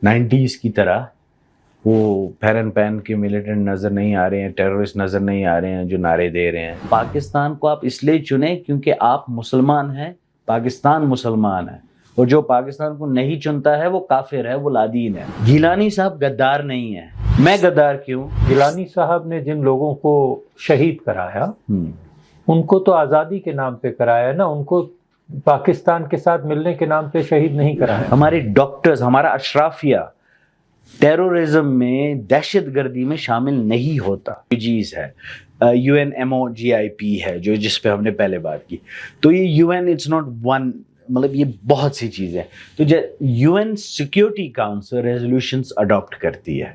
90s کی طرح وہ پیرن پین کے ملیٹنٹ نظر نہیں آ رہے ہیں, ٹیررسٹ نظر نہیں آ رہے ہیں جو نعرے دے رہے ہیں. پاکستان کو آپ اس لیے چنیں کیونکہ آپ مسلمان ہیں, پاکستان مسلمان ہے, اور جو پاکستان کو نہیں چنتا ہے وہ کافر ہے, وہ لادین ہے. گیلانی صاحب غدار نہیں ہے. میں غدار کیوں؟ گیلانی صاحب نے جن لوگوں کو شہید کرایا ان کو تو آزادی کے نام پہ کرایا نا, ان کو پاکستان کے ساتھ ملنے کے نام پہ شہید نہیں کرایا. ہمارے ڈاکٹرز, ہمارا اشرافیہ ٹیرورزم میں, دہشت گردی میں شامل نہیں ہوتا. چیز ہے UNMOGIP ہے جس پہ ہم نے پہلے بات کی. تو یہ UN اٹس ناٹ ون, مطلب یہ بہت سی چیزیں. تو UN security council resolutions adopt کرتی ہے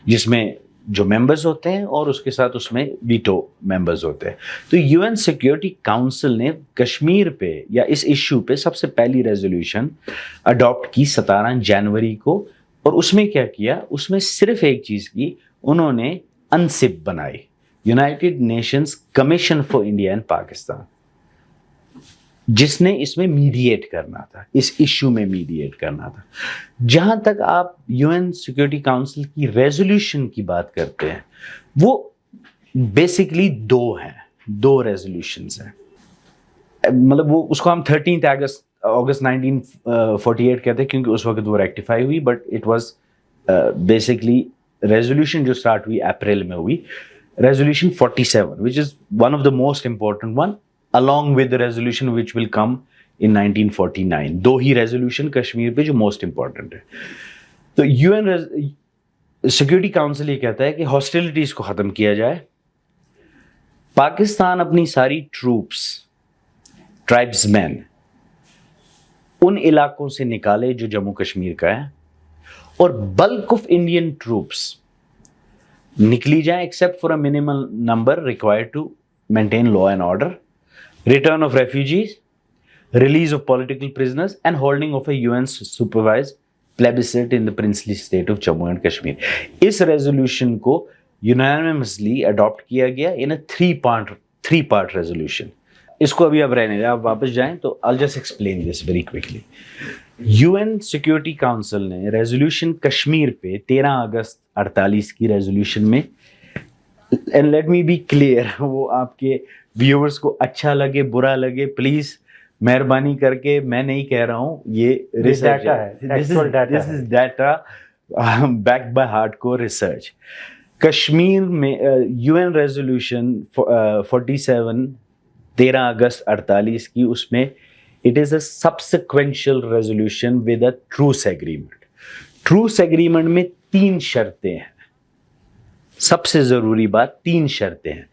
جس میں جو ممبرز ہوتے ہیں اور اس کے ساتھ اس میں ویٹو ممبرز ہوتے ہیں. تو UN سیکیورٹی کاؤنسل نے کشمیر پہ یا اس ایشو پہ سب سے پہلی ریزولوشن اڈاپٹ کی 17 جنوری کو. اور اس میں کیا کیا؟ اس میں صرف ایک چیز کی, انہوں نے انسپ بنائی, United nations commission for India and Pakistan, جس نے اس میں میڈیٹ کرنا تھا, اس ایشو میں میڈیٹ کرنا تھا. جہاں تک آپ UN سیکیورٹی کاؤنسل کی ریزولوشن کی بات کرتے ہیں, وہ بیسکلی دو ریزولوشنز ہیں. مطلب وہ اس کو ہم 13 اگست 1948 کہتے ہیں کیونکہ اس وقت وہ ریکٹیفائی ہوئی, but it was basically resolution جو سٹارٹ ہوئی اپریل میں ہوئی, resolution 47 which is one of the most important one along with the resolution which will come in 1949. دو ہی ریزولوشن کشمیر پہ جو موسٹ امپورٹنٹ ہے. تو UN سیکورٹی کاؤنسل یہ کہتا ہے کہ ہاسٹیلٹیز کو ختم کیا جائے, پاکستان اپنی ساری ٹروپس, ٹرائبز مین ان علاقوں سے نکالے جو جموں کشمیر کا ہے, اور بلک آف انڈین ٹروپس نکلی جائیں except for a minimal number required to maintain law and order, return of refugees, release of political prisoners and holding of a UN supervised plebiscite in the princely state of Jammu and Kashmir. اس resolution کو unanimously adopt کیا گیا ان اے 3 part resolution. اس کو ابھی اب رہنے دیں, آپ واپس جائیں تو I'll just explain this very quickly. UN security council نے ریزولوشن کشمیر پہ 13 اگست 48 کی ریزولوشن میں, and let me be clear, وہ آپ کے ویورز کو اچھا لگے برا لگے پلیز مہربانی کر کے, میں نہیں کہہ رہا ہوں, یہ ریسرچ ہے, this is data backed by hardcore research. Kashmir میں UN ریزولوشن 47 13 اگست 48 کی, اس میں it is a subsequential resolution with a truce agreement. truce agreement میں 3 شرطیں ہیں. سب سے ضروری بات 3 شرطیں ہیں.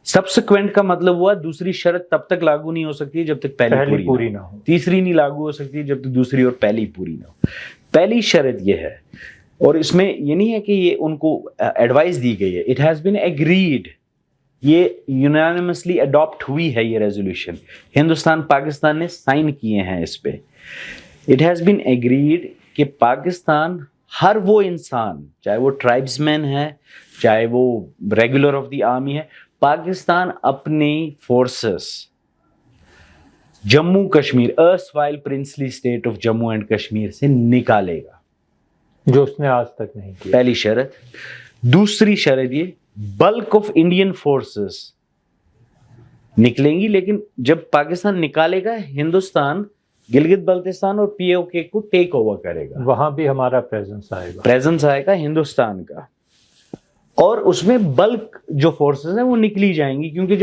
subsequent کا مطلب ہوا دوسری شرط تب تک لاگو نہیں ہو سکتی جب تک پہلی پوری نہ ہو, تیسری نہیں لاگو ہو سکتی جب تک دوسری اور پہلی پوری نہ ہو. پہلی شرط یہ ہے, اور اس میں یہ نہیں ہے کہ یہ ان کو ایڈوائز دی گئی ہے, it has been agreed, یہ یونانیمسلی اڈاپٹ ہوئی ہے یہ ریزولوشن, ہندوستان پاکستان نے سائن کیے ہیں اس پہ. اٹ ہیز بین ایگریڈ کہ پاکستان ہر وہ انسان, چاہے وہ ٹرائبز مین ہے, چاہے وہ ریگولر آف دی آرمی ہے, پاکستان اپنی forces Jammu Kashmir erstwhile princely state of Jammu and Kashmir سے نکالے گا, جو اس نے آج تک نہیں کیا. پہلی شرط. دوسری شرط یہ, بلک آف انڈین فورسز نکلیں گی, لیکن جب پاکستان نکالے گا ہندوستان گلگت بلتستان اور POK کو ٹیک اوور کرے گا, وہاں بھی ہمارا پریزنس آئے گا ہندوستان کا, اور اس میں بلک جو فورسز ہیں وہ نکلی جائیں گی, کیونکہ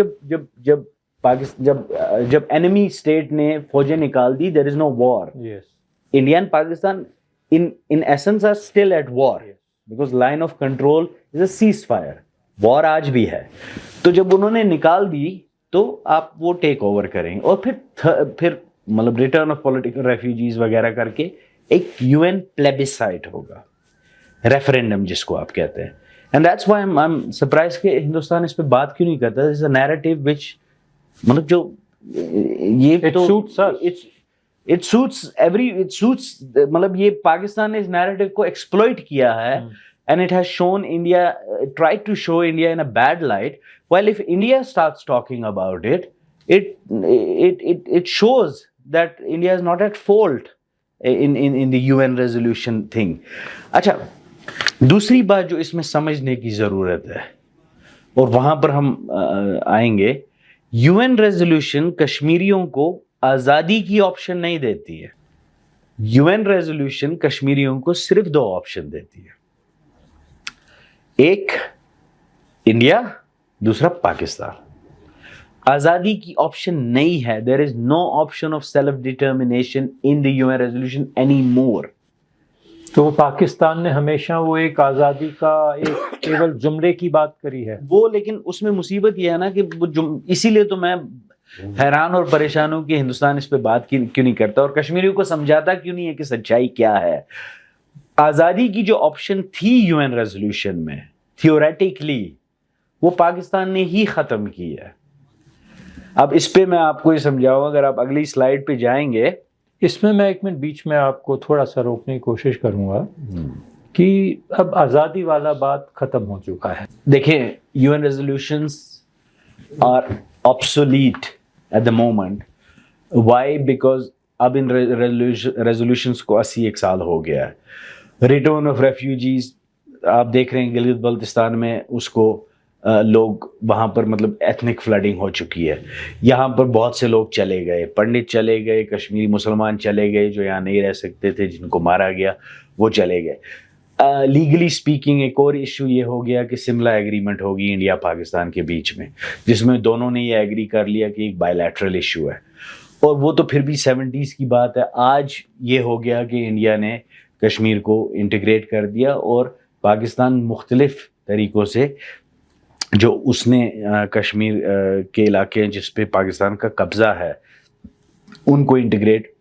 جب انیمی اسٹیٹ نے فوجیں نکال دی, there is no war. India and Pakistan in essence are still at war because line of control is a ceasefire. وار آج بھی ہے. تو جب انہوں نے نکال دی تو آپ وہ ٹیک اوور کریں گے, اور پھر مطلب ریٹرن آف پولیٹیکل ریفیوجیز وغیرہ کر کے ایک UN پلیبسائٹ ہوگا, ریفرینڈم جس کو آپ کہتے ہیں. And that's why I am surprise کہ ہندوستان اس پہ بات کیوں نہیں کرتا. دس از اے نیریٹو وچ مطلب جو یہ اٹ سوٹس مطلب یہ پاکستان نے اس نیریٹو کو ایکسپلوئٹ کیا ہے. And it has shown India, tried to show India in a bad light. While if India starts talking about it, it shows that India is not at fault. in the UN resolution thing. اچھا دوسری بات جو اس میں سمجھنے کی ضرورت ہے اور وہاں پر ہم آئیں گے, UN ریزولوشن کشمیریوں کو آزادی کی آپشن نہیں دیتی ہے. UN ریزولوشن کشمیریوں کو صرف 2 آپشن دیتی ہے, ایک انڈیا, دوسرا پاکستان. آزادی کی آپشن نہیں ہے. There is no option of self determination in the UN resolution any more. تو وہ پاکستان نے ہمیشہ وہ ایک آزادی کا ایک کیول جملے کی بات کری ہے وہ, لیکن اس میں مصیبت یہ ہے نا کہ اسی لیے تو میں حیران اور پریشان ہوں کہ ہندوستان اس پہ بات کیوں نہیں کرتا اور کشمیریوں کو سمجھاتا کیوں نہیں ہے کہ سچائی کیا ہے. آزادی کی جو آپشن تھی UN ریزولوشن میں تھیوریٹیکلی, وہ پاکستان نے ہی ختم کی ہے. اب اس پہ میں آپ کو یہ سمجھاؤں, اگر آپ اگلی سلائیڈ پہ جائیں گے. اس میں ایک منٹ بیچ میں آپ کو تھوڑا سا روکنے کی کوشش کروں گا کہ اب آزادی والا بات ختم ہو چکا ہے. دیکھیں UN resolutions are obsolete at the moment. Why? Because اب ان ریزولوشنز کو 81 سال ہو گیا ہے. ریٹرن آف ریفیوجیز آپ دیکھ رہے ہیں گلگت بلتستان میں, اس کو لوگ وہاں پر مطلب ایتھنک فلڈنگ ہو چکی ہے. یہاں پر بہت سے لوگ چلے گئے, پنڈت چلے گئے, کشمیری مسلمان چلے گئے جو یہاں نہیں رہ سکتے تھے, جن کو مارا گیا وہ چلے گئے. لیگلی سپیکنگ ایک اور ایشو یہ ہو گیا کہ سملا ایگریمنٹ ہوگی انڈیا پاکستان کے بیچ میں, جس میں دونوں نے یہ ایگری کر لیا کہ ایک بائی لیٹرل ایشو ہے, اور وہ تو پھر بھی 70s کی بات ہے. آج یہ ہو گیا کہ انڈیا نے کشمیر کو انٹیگریٹ کر دیا اور پاکستان مختلف طریقوں سے جو اس نے کشمیر کے علاقے جس پہ پاکستان کا قبضہ ہے ان کو انٹیگریٹ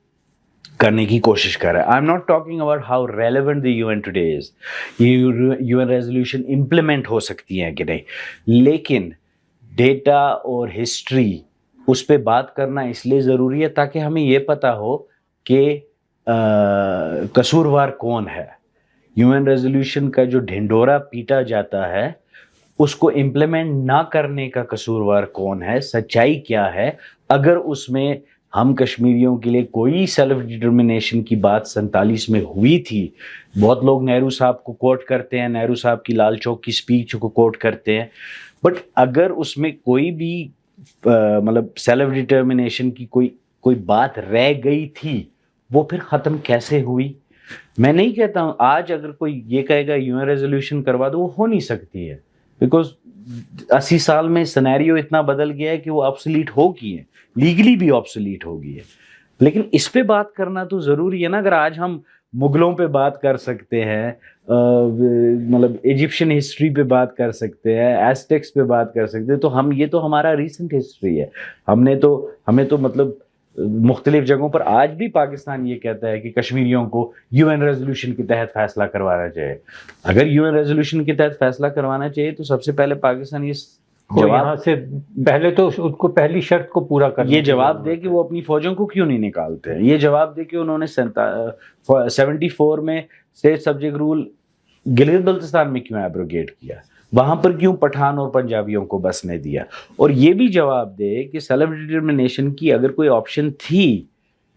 کرنے کی کوشش کر رہا ہے. آئی am not talking about how relevant the UN today is. یہ UN ریزولوشن امپلیمنٹ ہو سکتی ہیں کہ نہیں, لیکن ڈیٹا اور ہسٹری اس پہ بات کرنا اس لیے ضروری ہے تاکہ ہمیں یہ پتہ ہو کہ قصوروار کون ہے. UN ریزولوشن کا جو ڈھنڈورا پیٹا جاتا ہے اس کو امپلیمنٹ نہ کرنے کا قصوروار کون ہے, سچائی کیا ہے. اگر اس میں ہم کشمیریوں کے لیے کوئی سیلف ڈٹرمنیشن کی بات 47 میں ہوئی تھی, بہت لوگ نہرو صاحب کو کوٹ کرتے ہیں, نہرو صاحب کی لال چوک کی سپیچ کو کوٹ کرتے ہیں, بٹ اگر اس میں کوئی بھی مطلب سیلف ڈٹرمنیشن کی کوئی بات رہ گئی تھی, وہ پھر ختم کیسے ہوئی؟ میں نہیں کہتا ہوں آج اگر کوئی یہ کہے گا UN ریزولوشن کروا دو, وہ ہو نہیں سکتی ہے, بیکاز 80 سال میں سینیریو اتنا بدل گیا ہے کہ وہ آبسولیٹ ہو گئی ہے, لیگلی بھی آبسولیٹ ہو گئی ہے. لیکن اس پہ بات کرنا تو ضروری ہے نا. اگر آج ہم مغلوں پہ بات کر سکتے ہیں, مطلب ایجپشن ہسٹری پہ بات کر سکتے ہیں, ایزٹیکس پہ بات کر سکتے ہیں, تو یہ تو ہمارا ریسنٹ ہسٹری ہے. ہمیں تو مطلب مختلف جگہوں پر آج بھی پاکستان یہ کہتا ہے کہ کشمیریوں کو UN ریزولوشن کے تحت فیصلہ کروانا چاہیے. اگر UN ریزولوشن کے تحت فیصلہ کروانا چاہیے تو سب سے پہلے پاکستان یہاں سے پہلے تو ان کو پہلی شرط کو پورا کرنا, یہ جواب دے کہ وہ اپنی فوجوں کو کیوں نہیں نکالتے ہیں. یہ جواب دے کہ انہوں نے 74 میں state subject rule Gilgit Baltistan میں کیوں ایبروگیٹ کیا, وہاں پر کیوں پٹھان اور پنجابیوں کو بسنے دیا. اور یہ بھی جواب دے کہ سیلف ڈٹرمنیشن کی اگر کوئی آپشن تھی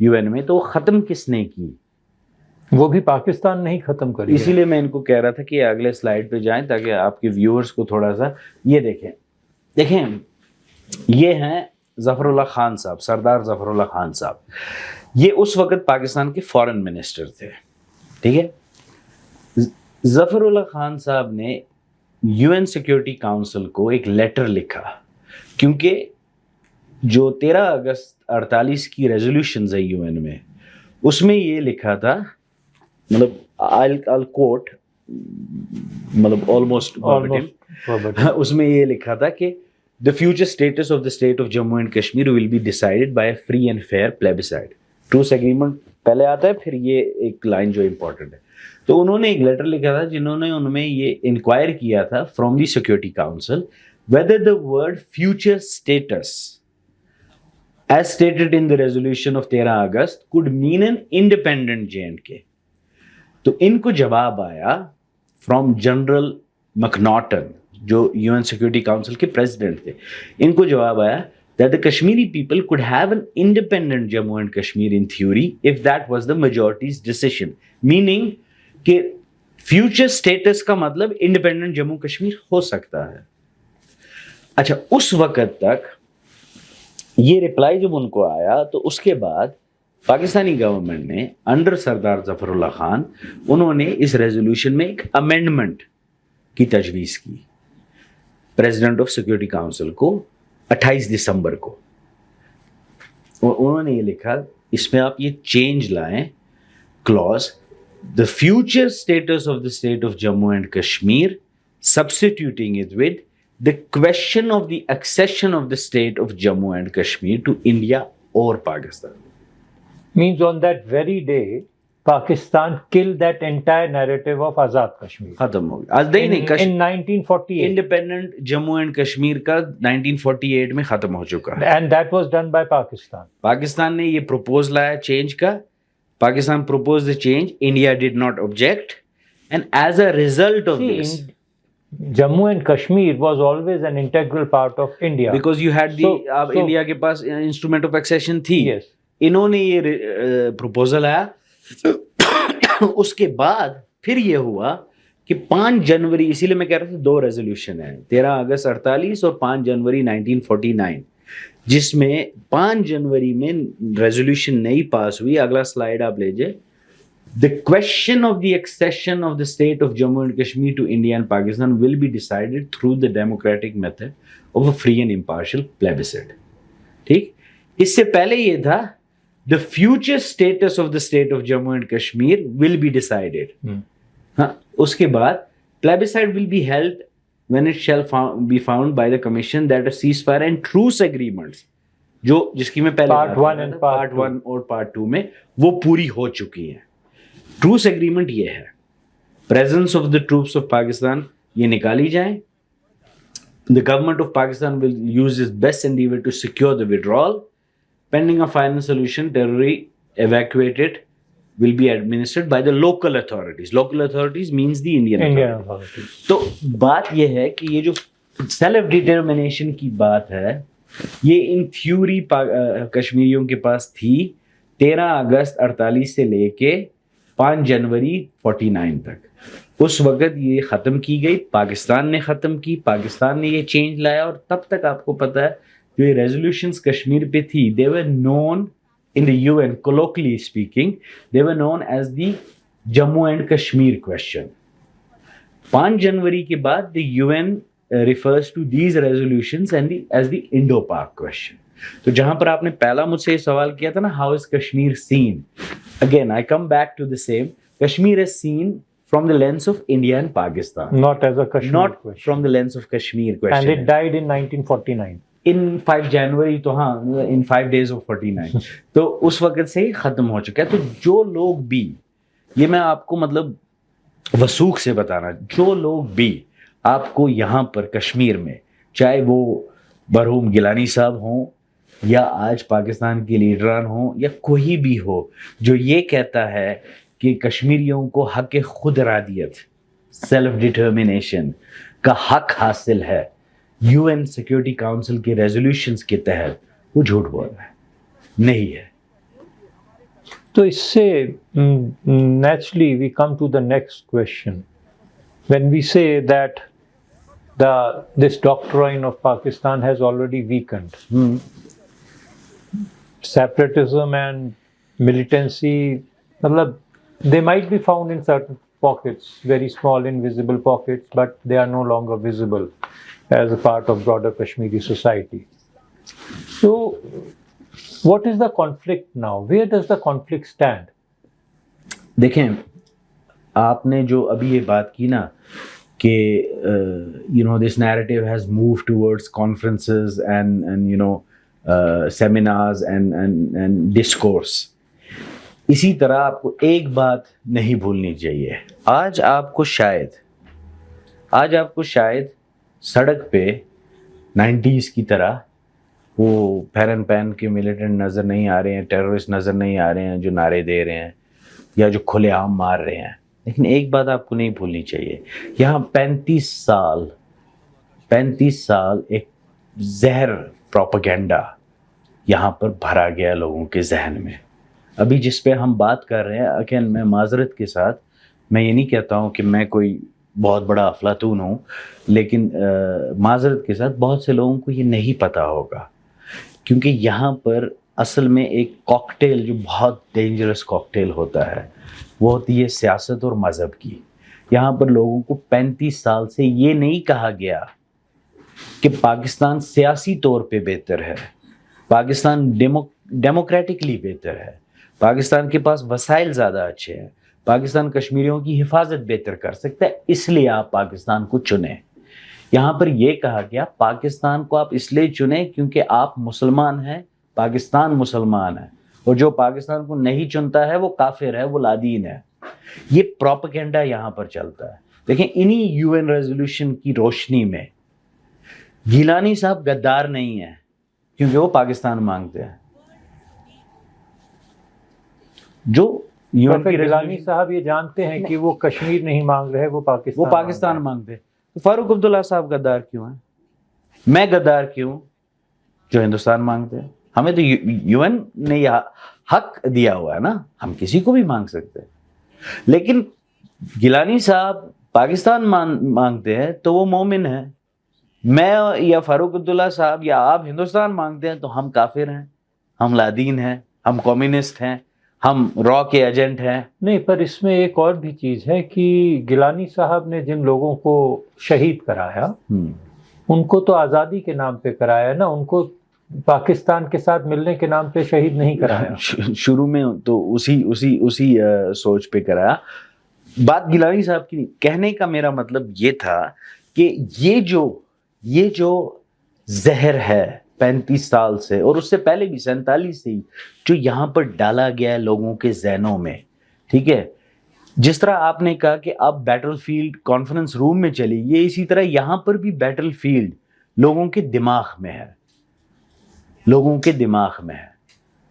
UN میں تو وہ ختم کس نے کی, وہ بھی پاکستان نہیں ختم کری. اسی لیے میں ان کو کہہ رہا تھا کہ اگلے سلائیڈ پہ جائیں تاکہ آپ کے ویورز کو تھوڑا سا یہ دیکھیں. یہ ہیں ظفر اللہ خان صاحب, سردار ظفر اللہ خان صاحب. یہ اس وقت پاکستان کے فارن منسٹر تھے, ٹھیک ہے. ظفر اللہ خان صاحب نے UN سیکیورٹی کاؤنسل کو ایک لیٹر لکھا, کیونکہ جو 13 اگست 48 کی ریزولوشنز ہے UN میں, اس میں یہ لکھا تھا, مطلب I'll quote, مطلب almost اس میں یہ لکھا تھا کہ the future status of the state of Jammu and Kashmir will be decided by a free and fair plebiscite. Truce agreement پہلے آتا ہے, پھر یہ ایک لائن جو امپورٹنٹ ہے. تو انہوں نے ایک لیٹر لکھا تھا جنہوں نے ان میں یہ انکوائر کیا تھا from the security council whether the word future status as stated in the resolution of 13 August could mean an independent J&K. تو ان کو جواب آیا فرام جنرل مکناٹن جو UN سیکورٹی کاؤنسل کے پریزیڈنٹ تھے. ان کو جواب آیا that the Kashmiri people could have an independent Jammu and Kashmir in theory if that was the majority's decision. Meaning کہ future status کا مطلب independent جموں کشمیر ہو سکتا ہے. اچھا اس وقت تک یہ رپلائی جب ان کو آیا تو اس کے بعد پاکستانی گورنمنٹ نے انڈر سردار ظفر اللہ خان انہوں نے اس ریزولوشن میں ایک امینڈمنٹ کی تجویز کی پریزیڈنٹ آف سیکورٹی کاؤنسل کو 28 دسمبر کو. اور انہوں نے یہ لکھا اس میں آپ یہ چینج لائیں close the future status of the state of Jammu and Kashmir, substituting it with the question of the accession of the state of Jammu and Kashmir to India or Pakistan. Means on that very day, Pakistan killed that entire narrative of Azad Kashmir. ختم ہو گیا. In 1948. Independent Jammu and Kashmir کا 1948 میں ختم ہو چکا ہے. And that was done by Pakistan. Pakistan نے یہ propose لایا چینج کا. Pakistan proposed the change. India did not object. And as a result of this, Jammu and Kashmir was always an integral part of India. Because you had the India کے پاس instrument of accession تھی. Yes. انہوں نے یہ proposal آیا. اس کے بعد پھر یہ ہوا کہ 5 جنوری اسی لیے میں کہہ رہا تھا 2 ریزولوشن ہیں 13 اگست 48 اور 5 جنوری 1949 جس میں 5 جنوری میں ریزولوشن نہیں پاس ہوئی. اگلا سلائیڈ آپ لیجئے. The question of the accession of the state of Jammu and Kashmir to India and Pakistan will be decided through the democratic method of a free and impartial plebiscite. ٹھیک. اس سے پہلے یہ تھا the future status of the state of Jammu and Kashmir will be decided. ہاں اس کے بعد plebiscite will be held when it shall be found by the commission that a ceasefire and truce agreements جو جس کی میں پہلے part 1 اور part 2 میں وہ پوری ہو چکی ہیں. ٹروس اگریمنٹ یہ ہے presence of the troops of Pakistan یہ نکالی جائیں. The government of Pakistan will use its best endeavor to secure the withdrawal. Pending a final solution, territory evacuated will be administered by the local authorities. Local authorities means the Indian authorities. تو بات یہ ہے کہ یہ جو self determination کی بات ہے یہ ان تھیوری کشمیریوں کے پاس تھی 13 اگست 48 سے لے کے 5 جنوری 49 تک. اس وقت یہ ختم کی گئی. پاکستان نے ختم کی. پاکستان نے یہ چینج لایا اور تب تک آپ کو پتہ ہے جو یہ ریزولوشنز کشمیر پہ تھی they were known in the UN, colloquially speaking, they were known as the Jammu and Kashmir question. 5 جنوری کے بعد the UN refers to these resolutions as the Indo-Pak question. تو جہاں پر آپ نے پہلا مجھ سے یہ سوال کیا تھا نا how is Kashmir seen? Again, I come back to the same. Kashmir is seen from the lens of India and Pakistan. Not as a Kashmir question. Not from the lens of Kashmir question. And it died in 1949. In 5 جنوری تو ہاں in 5 days of 49 تو اس وقت سے ہی ختم ہو چکا ہے. تو جو لوگ بھی یہ میں آپ کو مطلب وثوق سے بتانا جو لوگ بھی آپ کو یہاں پر کشمیر میں چاہے وہ برہوم گیلانی صاحب ہوں یا آج پاکستان کے لیڈران ہوں یا کوئی بھی ہو جو یہ کہتا ہے کہ کشمیریوں کو حق خود ارادیت سیلف ڈٹرمنیشن کا حق حاصل ہے UN سیکورٹی کاؤنسل کے ریزولوشنز کے تحت وہ جھوٹ بول رہا ہے. نہیں ہے. تو اس سے naturally we come to the next question when we say that this doctrine of Pakistan has already weakened. Separatism and militancy, they might be found in certain pockets, very small invisible pockets, but they are no longer visible as a part of broader Kashmiri society. So, what is the conflict now? Where does the conflict stand? دیکھیں آپ نے جو ابھی یہ بات کی نا کہ this narrative has moved towards conferences and seminars and discourse. اسی طرح آپ کو ایک بات نہیں بھولنی چاہیے. آج آپ کو شاید سڑک پہ 90s کی طرح وہ پھیرن پہن کے ملیٹنٹ نظر نہیں آ رہے ہیں, ٹیررسٹ نظر نہیں آ رہے ہیں جو نعرے دے رہے ہیں یا جو کھلے عام مار رہے ہیں. لیکن ایک بات آپ کو نہیں بھولنی چاہیے, یہاں 35 سال ایک زہر پروپیگنڈا یہاں پر بھرا گیا لوگوں کے ذہن میں. ابھی جس پہ ہم بات کر رہے ہیں، اگین میں معذرت کے ساتھ میں یہ نہیں کہتا ہوں کہ میں کوئی بہت بڑا افلاطون ہوں، لیکن معذرت کے ساتھ بہت سے لوگوں کو یہ نہیں پتہ ہوگا، کیونکہ یہاں پر اصل میں ایک کاکٹیل جو بہت ڈینجرس کاکٹیل ہوتا ہے وہ ہوتی ہے سیاست اور مذہب کی. یہاں پر لوگوں کو 35 سال سے یہ نہیں کہا گیا کہ پاکستان سیاسی طور پہ بہتر ہے، پاکستان ڈیموکریٹکلی بہتر ہے، پاکستان کے پاس وسائل زیادہ اچھے ہیں، پاکستان کشمیریوں کی حفاظت بہتر کر سکتا ہے، اس لیے آپ پاکستان کو چنیں. یہاں پر یہ کہا گیا پاکستان کو آپ اس لیے چنیں کیونکہ آپ مسلمان ہیں، پاکستان مسلمان ہے، اور جو پاکستان کو نہیں چنتا ہے وہ کافر ہے، وہ لادین ہے. یہ پروپیگنڈا یہاں پر چلتا ہے. دیکھیں انہی یو این ریزولوشن کی روشنی میں گیلانی صاحب غدار نہیں ہیں کیونکہ وہ پاکستان مانگتے ہیں. جو یو این گیلانی صاحب یہ جانتے ہیں کہ وہ کشمیر نہیں مانگ رہے، وہ پاکستان مانگتے ہیں. تو فاروق عبداللہ صاحب غدار کیوں ہیں؟ میں غدار کیوں جو ہندوستان مانگتے ہیں؟ ہمیں تو یو این نے یہ حق دیا ہوا ہے نا، ہم کسی کو بھی مانگ سکتے ہیں. لیکن گیلانی صاحب پاکستان مانگتے ہیں تو وہ مومن ہیں. میں یا فاروق عبداللہ صاحب یا آپ ہندوستان مانگتے ہیں تو ہم کافر ہیں، ہم لادین ہیں، ہم کمیونسٹ ہیں، ہم را کے ایجنٹ ہیں. نہیں، پر اس میں ایک اور بھی چیز ہے کہ گیلانی صاحب نے جن لوگوں کو شہید کرایا ان کو تو آزادی کے نام پہ کرایا نا، ان کو پاکستان کے ساتھ ملنے کے نام پہ شہید نہیں کرایا. شروع میں تو اسی سوچ پہ کرایا. بات گیلانی صاحب کی نہیں، کہنے کا میرا مطلب یہ تھا کہ یہ جو زہر ہے 35 سال سے اور اس سے پہلے بھی 47 سے جو یہاں پر ڈالا گیا ہے لوگوں کے ذہنوں میں، ٹھیک ہے، جس طرح آپ نے کہا کہ آپ بیٹل فیلڈ کانفرنس روم میں چلی، یہ اسی طرح یہاں پر بھی بیٹل فیلڈ لوگوں کے دماغ میں ہے، لوگوں کے دماغ میں ہے.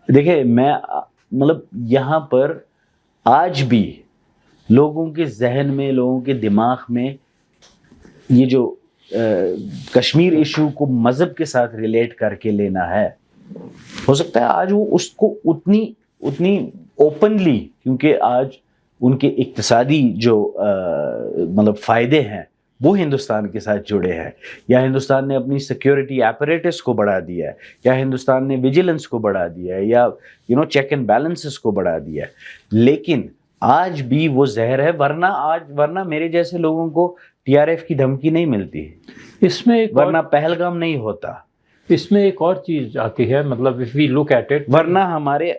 دیکھیں میں مطلب یہاں پر آج بھی لوگوں کے ذہن میں، لوگوں کے دماغ میں یہ جو کشمیر ایشو کو مذہب کے ساتھ ریلیٹ کر کے لینا ہے، ہو سکتا ہے آج وہ اس کو اتنی اوپنلی، کیونکہ آج ان کے اقتصادی جو مطلب فائدے ہیں وہ ہندوستان کے ساتھ جڑے ہیں، یا ہندوستان نے اپنی سیکیورٹی ایپریٹس کو بڑھا دیا ہے، یا ہندوستان نے ویجیلنس کو بڑھا دیا ہے، یا چیک اینڈ بیلنسز کو بڑھا دیا ہے. لیکن آج بھی وہ زہر ہے، ورنہ میرے جیسے لوگوں کو ٹی آر ایف کی دھمکی نہیں ملتی، اس میں ورنہ پہلگام نہیں ہوتا. اس میں ایک اور چیز آتی ہے، مطلب if we look at it، ورنہ ہمارے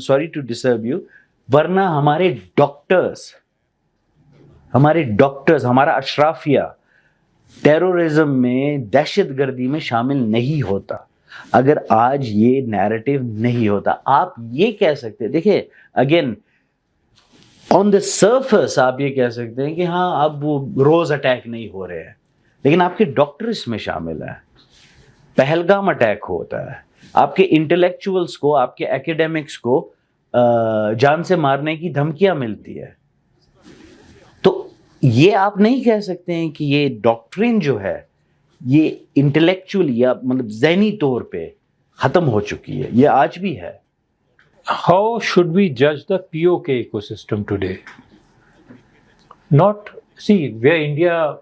سوری ٹو ڈسٹرب یو، ورنہ ہمارے ڈاکٹرز، ہمارا اشرافیہ ٹیرورزم میں، دہشت گردی میں شامل نہیں ہوتا اگر آج یہ نیریٹو نہیں ہوتا. آپ یہ کہہ سکتے ہیں، دیکھیں اگین آن دا سرفس آپ یہ کہہ سکتے ہیں کہ ہاں اب وہ روز اٹیک نہیں ہو رہے ہیں، لیکن آپ کے ڈاکٹر اس میں شامل ہیں. پہلگام اٹیک ہوتا ہے، آپ کے انٹلیکچوئلس کو، آپ کے ایکیڈیمکس کو جان سے مارنے کی دھمکیاں ملتی ہے. تو یہ آپ نہیں کہہ سکتے ہیں کہ یہ ڈاکٹرین جو ہے یہ انٹلیکچوئل یا مطلب ذہنی طور پہ ختم ہو چکی ہے، یہ آج بھی ہے. How should we judge the POK ecosystem today? Not, see, where India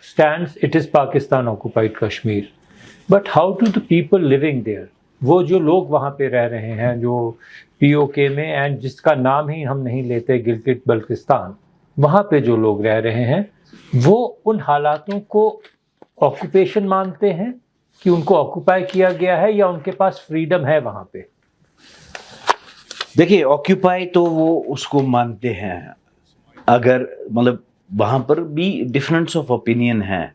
stands, it is Pakistan occupied Kashmir. But how do the people living there, وہ جو لوگ وہاں پہ رہ رہے ہیں جو POK میں، اینڈ جس کا نام ہی ہم نہیں لیتے، گلگت بلتستان، وہاں پہ جو لوگ رہ رہے ہیں، وہ ان حالاتوں کو آکوپیشن مانتے ہیں کہ ان کو آکوپائی کیا گیا ہے، یا ان کے پاس فریڈم ہے وہاں پہ؟ دیکھیے آکیوپائی تو وہ اس کو مانتے ہیں، اگر مطلب وہاں پر بھی ڈفرینس آف اوپینین ہیں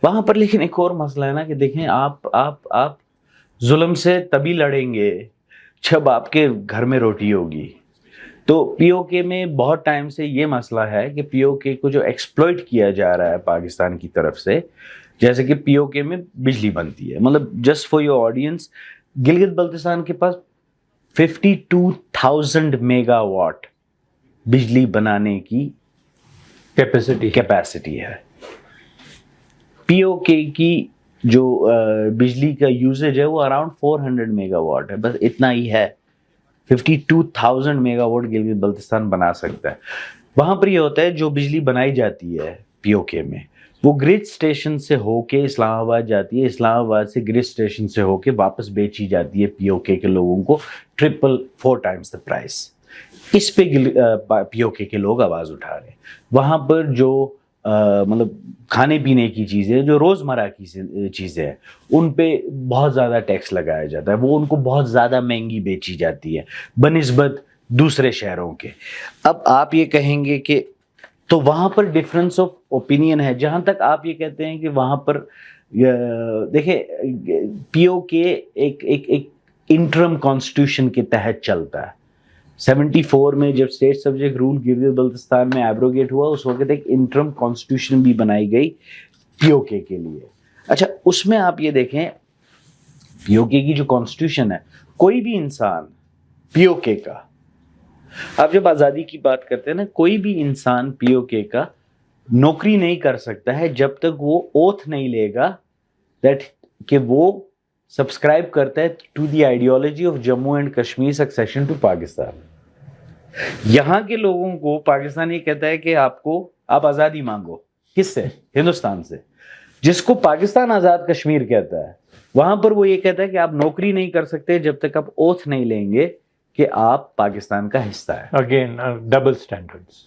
وہاں پر. لیکن ایک اور مسئلہ ہے نا کہ دیکھیں آپ ظلم سے تبھی لڑیں گے جب آپ کے گھر میں روٹی ہوگی. تو پی او کے میں بہت ٹائم سے یہ مسئلہ ہے کہ پی او کے کو جو ایکسپلوئٹ کیا جا رہا ہے پاکستان کی طرف سے، جیسے کہ پی او کے میں بجلی بنتی ہے، مطلب just for your audience, Gilgit Baltistan کے پاس 52,000 میگا واٹ بجلی بنانے کی کیپیسٹی ہے. پی او کے کی جو بجلی کا یوزیج ہے وہ اراؤنڈ 400 میگا واٹ ہے، بس اتنا ہی ہے. 52,000 میگا واٹ گلگت بلتستان بنا سکتا ہے. وہاں پر یہ ہوتا ہے جو بجلی بنائی جاتی ہے پی او کے میں وہ گرڈ اسٹیشن سے ہو کے اسلام آباد جاتی ہے، اسلام آباد سے گرڈ اسٹیشن سے ہو کے واپس بیچی جاتی ہے پی او کے لوگوں کو 4 ٹائمز دا پرائس. اس پہ پی او کے لوگ آواز اٹھا رہے ہیں. وہاں پر جو مطلب کھانے پینے کی چیزیں جو روزمرہ کی چیزیں ہیں ان پہ بہت زیادہ ٹیکس لگایا جاتا ہے، وہ ان کو بہت زیادہ مہنگی بیچی جاتی ہے بنسبت دوسرے شہروں کے. اب آپ یہ کہیں گے کہ تو وہاں پر ڈفرینس آف اوپینین ہے. جہاں تک آپ یہ کہتے ہیں کہ وہاں پر دیکھیں پی او کے ایک انٹرم کانسٹیٹیوشن کے تحت چلتا ہے. 74 میں جب state subject rule Gilgit Baltistan میں ایبروگیٹ ہوا اس وقت ایک انٹرم کانسٹیٹیوشن بھی بنائی گئی پی او کے لیے. اچھا اس میں آپ یہ دیکھیں پی او کے کی جو کانسٹیٹیوشن ہے کوئی بھی انسان پی او کے کا، آپ جب آزادی کی بات کرتے ہیں نا، کوئی بھی انسان پی او کے کا نوکری نہیں کر سکتا ہے جب تک وہ اوتھ نہیں لے گا دیٹ کہ وہ سبسکرائب کرتا ہے to the ideology of Jammu and Kashmir secession to Pakistan. یہاں کے لوگوں کو پاکستان یہ کہتا ہے کہ آپ آزادی مانگو. کس سے؟ ہندوستان سے. جس کو پاکستان آزاد کشمیر کہتا ہے وہاں پر وہ یہ کہتا ہے کہ آپ نوکری نہیں کر سکتے جب تک آپ اوتھ نہیں لیں گے کہ آپ پاکستان کا حصہ ہے. Again double standards.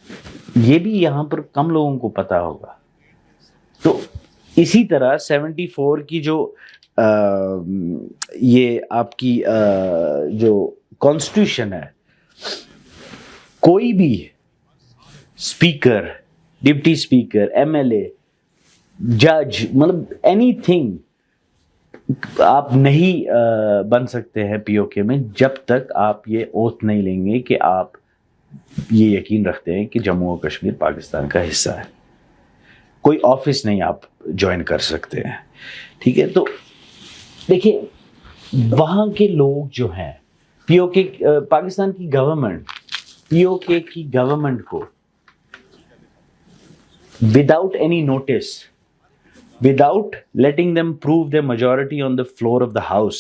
یہ بھی یہاں پر کم لوگوں کو پتا ہوگا. تو اسی طرح 74 کی جو یہ آپ کی جو کانسٹیٹیوشن ہے، کوئی بھی speaker, deputy speaker, M L A, جج، مطلب اینی تھنگ آپ نہیں بن سکتے ہیں پی او کے میں جب تک آپ یہ اوتھ نہیں لیں گے کہ آپ یہ یقین رکھتے ہیں کہ جموں و کشمیر پاکستان کا حصہ ہے. کوئی آفس نہیں آپ جوائن کر سکتے ہیں. ٹھیک ہے. تو دیکھیے وہاں کے لوگ جو ہیں پی او کے پاکستان کی گورنمنٹ پی او کے کی گورنمنٹ کو without any notice, without letting them prove their majority on the floor of the house,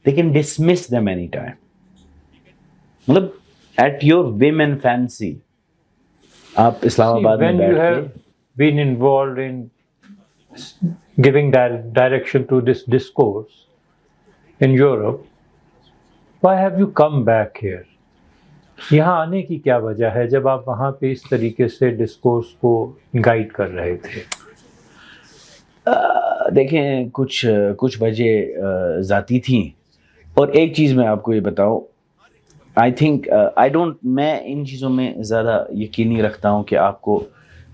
they can dismiss them anytime. مطلب at your whim and fancy آپ اسلام آباد میں when بیٹھ you کے have been involved in giving direction to this discourse in Europe, why have you come back here? یہاں آنے کی کیا وجہ ہے جب آپ وہاں پہ اس طریقے سے ڈسکورس کو گائیڈ کر رہے تھے؟ دیکھیں کچھ وجہ ذاتی تھیں، اور ایک چیز میں آپ کو یہ بتاؤں، میں ان چیزوں میں زیادہ یقینی رکھتا ہوں کہ آپ کو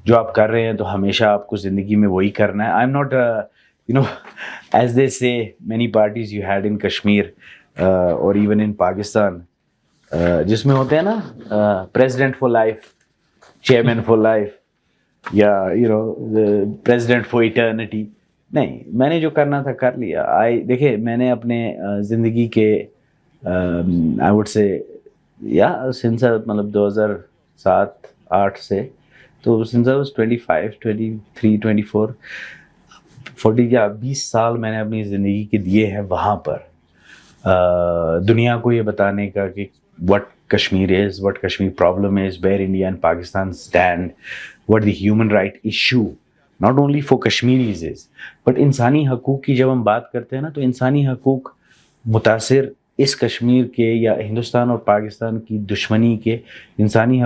جو آپ کر رہے ہیں تو ہمیشہ آپ کو زندگی میں وہی کرنا ہے. آئی ایم ناٹ ایز دے سے مینی پارٹیز یو ہیڈ ان کشمیر اور ایون ان پاکستان جس میں ہوتے ہیں نا president for life, chairman for life, یا پریزیڈنٹ فار ایٹرنٹی. نہیں، میں نے جو کرنا تھا کر لیا. دیکھیں میں نے اپنے زندگی کے آئی وڈ سے سنس مطلب 2007-8 سے تو سنس آئی واز 25, 23, 24, 40 یا 20 سال میں نے اپنی زندگی کے دیے ہیں وہاں پر دنیا کو یہ بتانے کا کہ what Kashmir is, what Kashmir problem is, where India and Pakistan stand, what the human right issue not only for Kashmiris is, but انسانی حقوق کی جب ہم بات کرتے ہیں نا تو انسانی حقوق متاثر اس کشمیر کے یا ہندوستان اور پاکستان کی دشمنی کے انسانی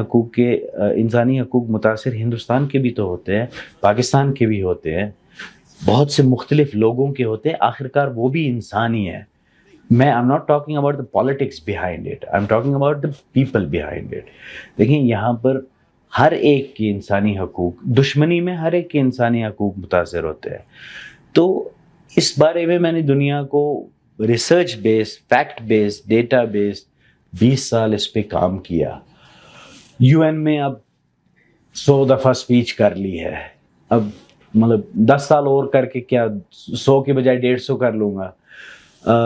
حقوق متاثر ہندوستان کے بھی تو ہوتے ہیں، پاکستان کے بھی ہوتے ہیں، بہت سے مختلف لوگوں کے ہوتے ہیں. آخرکار وہ بھی انسان ہی ہیں. I'm not talking about the politics behind it, I'm talking about the people behind it. دیکھیں یہاں پر ہر ایک کے انسانی حقوق، دشمنی میں ہر ایک کے انسانی حقوق متاثر ہوتے ہیں. تو اس بارے میں نے دنیا کو ریسرچ بیس، فیکٹ بیس، ڈیٹا بیس 20 سال اس پہ کام کیا. UN میں اب 100 دفعہ سپیچ کر لی ہے. اب مطلب 10 سال اور کر کے کیا 100 کے بجائے 150 کر لوں گا.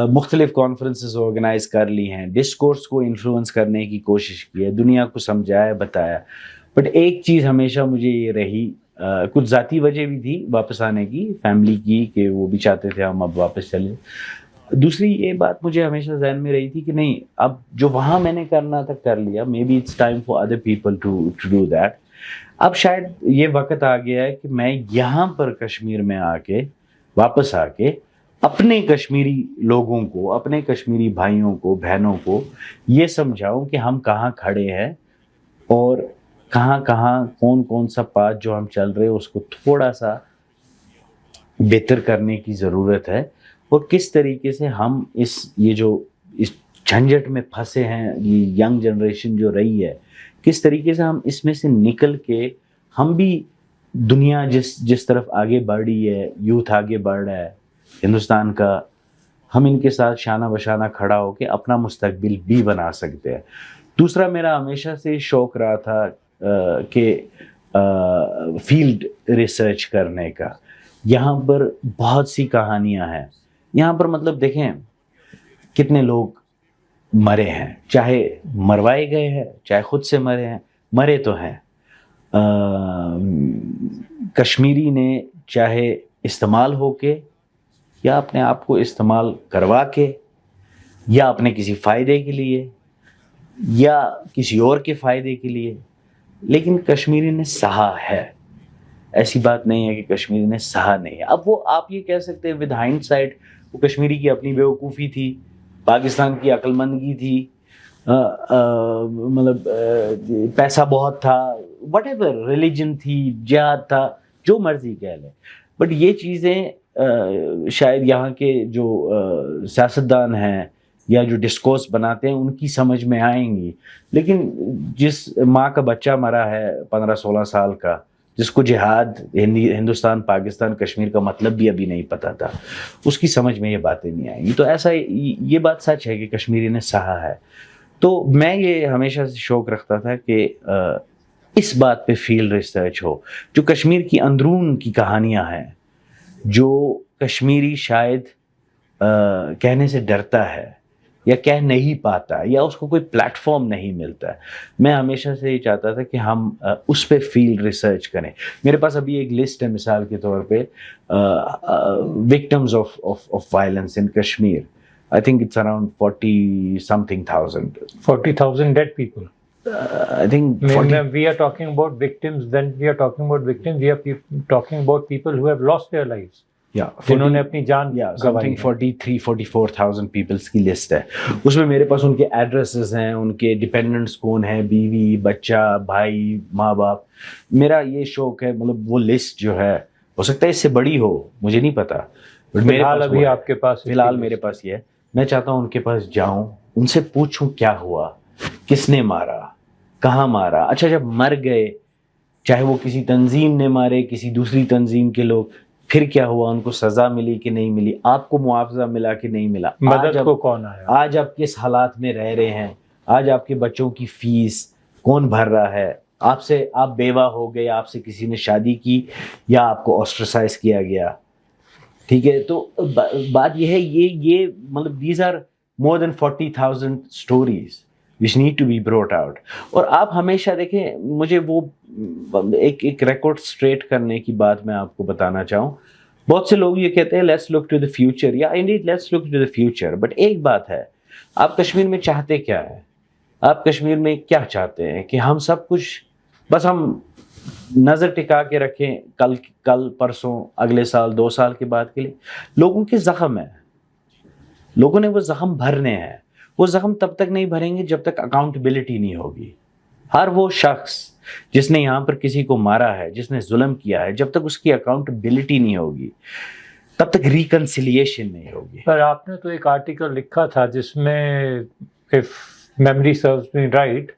مختلف کانفرنسز آرگنائز کر لی ہیں، ڈسکورس کو انفلوئنس کرنے کی کوشش کی ہے، دنیا کو سمجھایا، بتایا. بٹ ایک چیز ہمیشہ مجھے یہ رہی کچھ ذاتی وجہ بھی تھی واپس آنے کی، فیملی کی، کہ وہ بھی چاہتے تھے ہم اب واپس چلیں. دوسری یہ بات مجھے ہمیشہ ذہن میں رہی تھی کہ نہیں، اب جو وہاں میں نے کرنا تھا کر لیا، maybe it's time for other people to do that. اب شاید یہ وقت آ گیا ہے کہ میں یہاں پر کشمیر میں آ کے واپس آ کے اپنے کشمیری لوگوں کو، اپنے کشمیری بھائیوں کو، بہنوں کو یہ سمجھاؤں کہ ہم کہاں کھڑے ہیں اور کہاں کہاں کون سا پاتھ جو ہم چل رہے ہیں اس کو تھوڑا سا بہتر کرنے کی ضرورت ہے، اور کس طریقے سے ہم یہ جو اس جھنجٹ میں پھنسے ہیں، یہ ینگ جنریشن جو رہی ہے، کس طریقے سے ہم اس میں سے نکل کے ہم بھی دنیا جس طرف آگے بڑھ رہی ہے، یوتھ آگے بڑھ رہا ہے ہندوستان کا، ہم ان کے ساتھ شانہ بشانہ کھڑا ہو کے اپنا مستقبل بھی بنا سکتے ہیں. دوسرا میرا ہمیشہ سے شوق رہا تھا کہ فیلڈ ریسرچ کرنے کا. یہاں پر بہت سی کہانیاں ہیں. یہاں پر مطلب دیکھیں کتنے لوگ مرے ہیں، چاہے مروائے گئے ہیں چاہے خود سے مرے ہیں، مرے تو ہیں. کشمیری نے چاہے استعمال ہو کے یا اپنے آپ کو استعمال کروا کے یا اپنے کسی فائدے کے لیے یا کسی اور کے فائدے کے لیے، لیکن کشمیری نے سہا ہے. ایسی بات نہیں ہے کہ کشمیری نے سہا نہیں ہے. اب وہ آپ یہ کہہ سکتے ہیں ود ہائنڈ سائٹ وہ کشمیری کی اپنی بیوقوفی تھی، پاکستان کی عقل مندی تھی، مطلب پیسہ بہت تھا، وٹ ایور، ریلیجن تھی، جہاد تھا، جو مرضی کہہ لیں. بٹ یہ چیزیں شاید یہاں کے جو سیاستدان ہیں یا جو ڈسکورس بناتے ہیں ان کی سمجھ میں آئیں گی، لیکن جس ماں کا بچہ مرا ہے 15-16 سال کا، جس کو جہاد، ہندوستان پاکستان کشمیر کا مطلب بھی ابھی نہیں پتا تھا، اس کی سمجھ میں یہ باتیں نہیں آئیں گی. تو ایسا یہ بات سچ ہے کہ کشمیری نے سہا ہے. تو میں یہ ہمیشہ سے شوق رکھتا تھا کہ اس بات پہ فیلڈ ریسرچ ہو، جو کشمیر کی اندرون کی کہانیاں ہیں، جو کشمیری شاید کہنے سے ڈرتا ہے یا کہہ نہیں پاتا یا اس کو کوئی پلیٹ فارم نہیں ملتا ہے. میں ہمیشہ سے یہ چاہتا تھا کہ ہم اس پہ فیلڈ ریسرچ کریں. میرے پاس ابھی ایک لسٹ ہے مثال کے طور پہ victims of violence in Kashmir. I think it's around 40-something thousand. 40,000 dead people. I think 40, We are talking about victims. When we are talking about victims, we are talking about people who have lost their lives. yeah, جنہوں نے اپنی جان گنوائی ہے. 43-44,000 peoples کی list ہے. اس میں میرے پاس ان کے addresses ہیں، ان کے ڈپینڈنٹس کون ہیں، بیوی، بچہ، بھائی، ماں باپ. میرا یہ شوق ہے، مطلب وہ لسٹ جو ہے ہو سکتا ہے اس سے بڑی ہو، مجھے نہیں پتا، فی الحال ابھی آپ کے پاس، فی الحال میرے پاس یہ ہے. میں چاہتا ہوں ان کے پاس جاؤں، ان سے پوچھوں کیا ہوا، کس نے مارا، کہاں مارا. اچھا جب مر گئے، چاہے وہ کسی تنظیم نے مارے، کسی دوسری تنظیم کے لوگ، پھر کیا ہوا، ان کو سزا ملی کہ نہیں ملی، آپ کو معاوضہ ملا کہ نہیں ملا، مدد کو کون آیا، آج آپ کس حالات میں رہ رہے ہیں، آج آپ کے بچوں کی فیس کون بھر رہا ہے، آپ بیوہ ہو گئے، آپ سے کسی نے شادی کی یا آپ کو آسٹرسائز کیا گیا. ٹھیک ہے، تو بات یہ ہے، یہ مطلب these are more than 40,000 stories which need to be brought out. اور آپ ہمیشہ دیکھیں، مجھے وہ ایک ریکارڈ اسٹریٹ کرنے کی بات میں آپ کو بتانا چاہوں. بہت سے لوگ یہ کہتے ہیں let's look to the future, یا indeed let's look to the future, but ایک بات ہے، آپ کشمیر میں چاہتے کیا ہے؟ آپ کشمیر میں کیا چاہتے ہیں؟ کہ ہم سب کچھ بس ہم نظر ٹکا کے رکھیں کل پرسوں، اگلے سال، 2 سال کے بعد کے لیے؟ لوگوں کے زخم ہیں، لوگوں نے وہ زخم بھرنے ہیں. وہ زخم تب تک نہیں بھریں گے جب تک اکاؤنٹیبلٹی نہیں ہوگی. ہر وہ شخص جس نے یہاں پر کسی کو مارا ہے، جس نے ظلم کیا ہے، جب تک اس کی اکاؤنٹیبلٹی نہیں ہوگی تب تک ریکنسیلیشن نہیں ہوگی. پر آپ نے تو ایک آرٹیکل لکھا تھا جس میں if memory serves me right،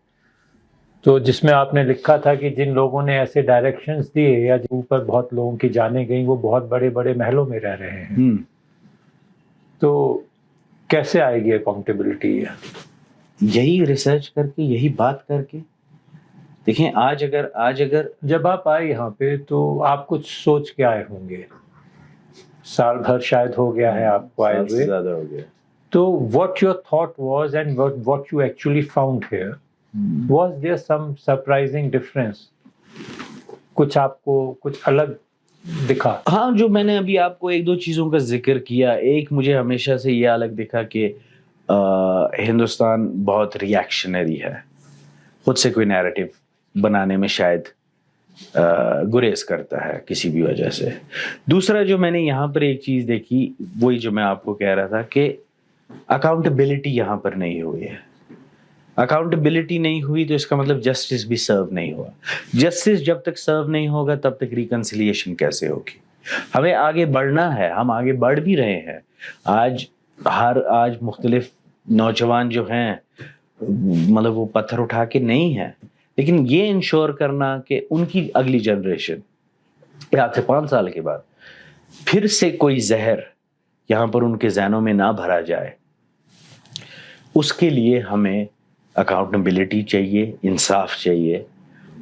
تو جس میں آپ نے لکھا تھا کہ جن لوگوں نے ایسے ڈائریکشنز دیے یا جن اوپر بہت لوگوں کی جانیں گئیں، وہ بہت بڑے بڑے محلوں میں رہ رہے ہیں. تو کیسے آئے گی اکاؤنٹیبلٹی؟ یہی ریسرچ کر کے، یہی بات کر کے. دیکھیں آج اگر جب آپ آئے یہاں پہ تو آپ کچھ سوچ کے آئے ہوں گے، سال بھر شاید ہو گیا ہے آپ کو آئے ہوئے، زیادہ ہو گیا. تو what your thought was and what you actually found here, was there some surprising difference? کچھ آپ کو کچھ الگ دکھا؟ ہاں، جو میں نے ابھی آپ کو ایک دو چیزوں کا ذکر کیا، ایک مجھے ہمیشہ سے یہ الگ دکھا کہ ہندوستان بہت ریئیکشنری ہے، خود سے کوئی نیریٹو بنانے میں شاید گریز کرتا ہے کسی بھی وجہ سے. دوسرا جو میں نے یہاں پر ایک چیز دیکھی، وہی جو میں آپ کو کہہ رہا تھا کہ اکاؤنٹیبلٹی یہاں پر نہیں ہوئی ہے. اکاؤنٹیبلٹی نہیں ہوئی تو اس کا مطلب جسٹس بھی سرو نہیں ہوا. جسٹس جب تک سرو نہیں ہوگا تب تک ریکنسیلیشن کیسے ہوگی؟ ہمیں آگے بڑھنا ہے، ہم آگے بڑھ بھی رہے ہیں. آج مختلف نوجوان جو ہیں مطلب وہ پتھر اٹھا کے نہیں ہیں، لیکن یہ انشور کرنا کہ ان کی اگلی جنریشن آج سے 5 سال کے بعد پھر سے کوئی زہر یہاں پر ان کے ذہنوں میں نہ بھرا جائے، اس کے لیے ہمیں اکاؤنٹیبلٹی چاہیے، انصاف چاہیے،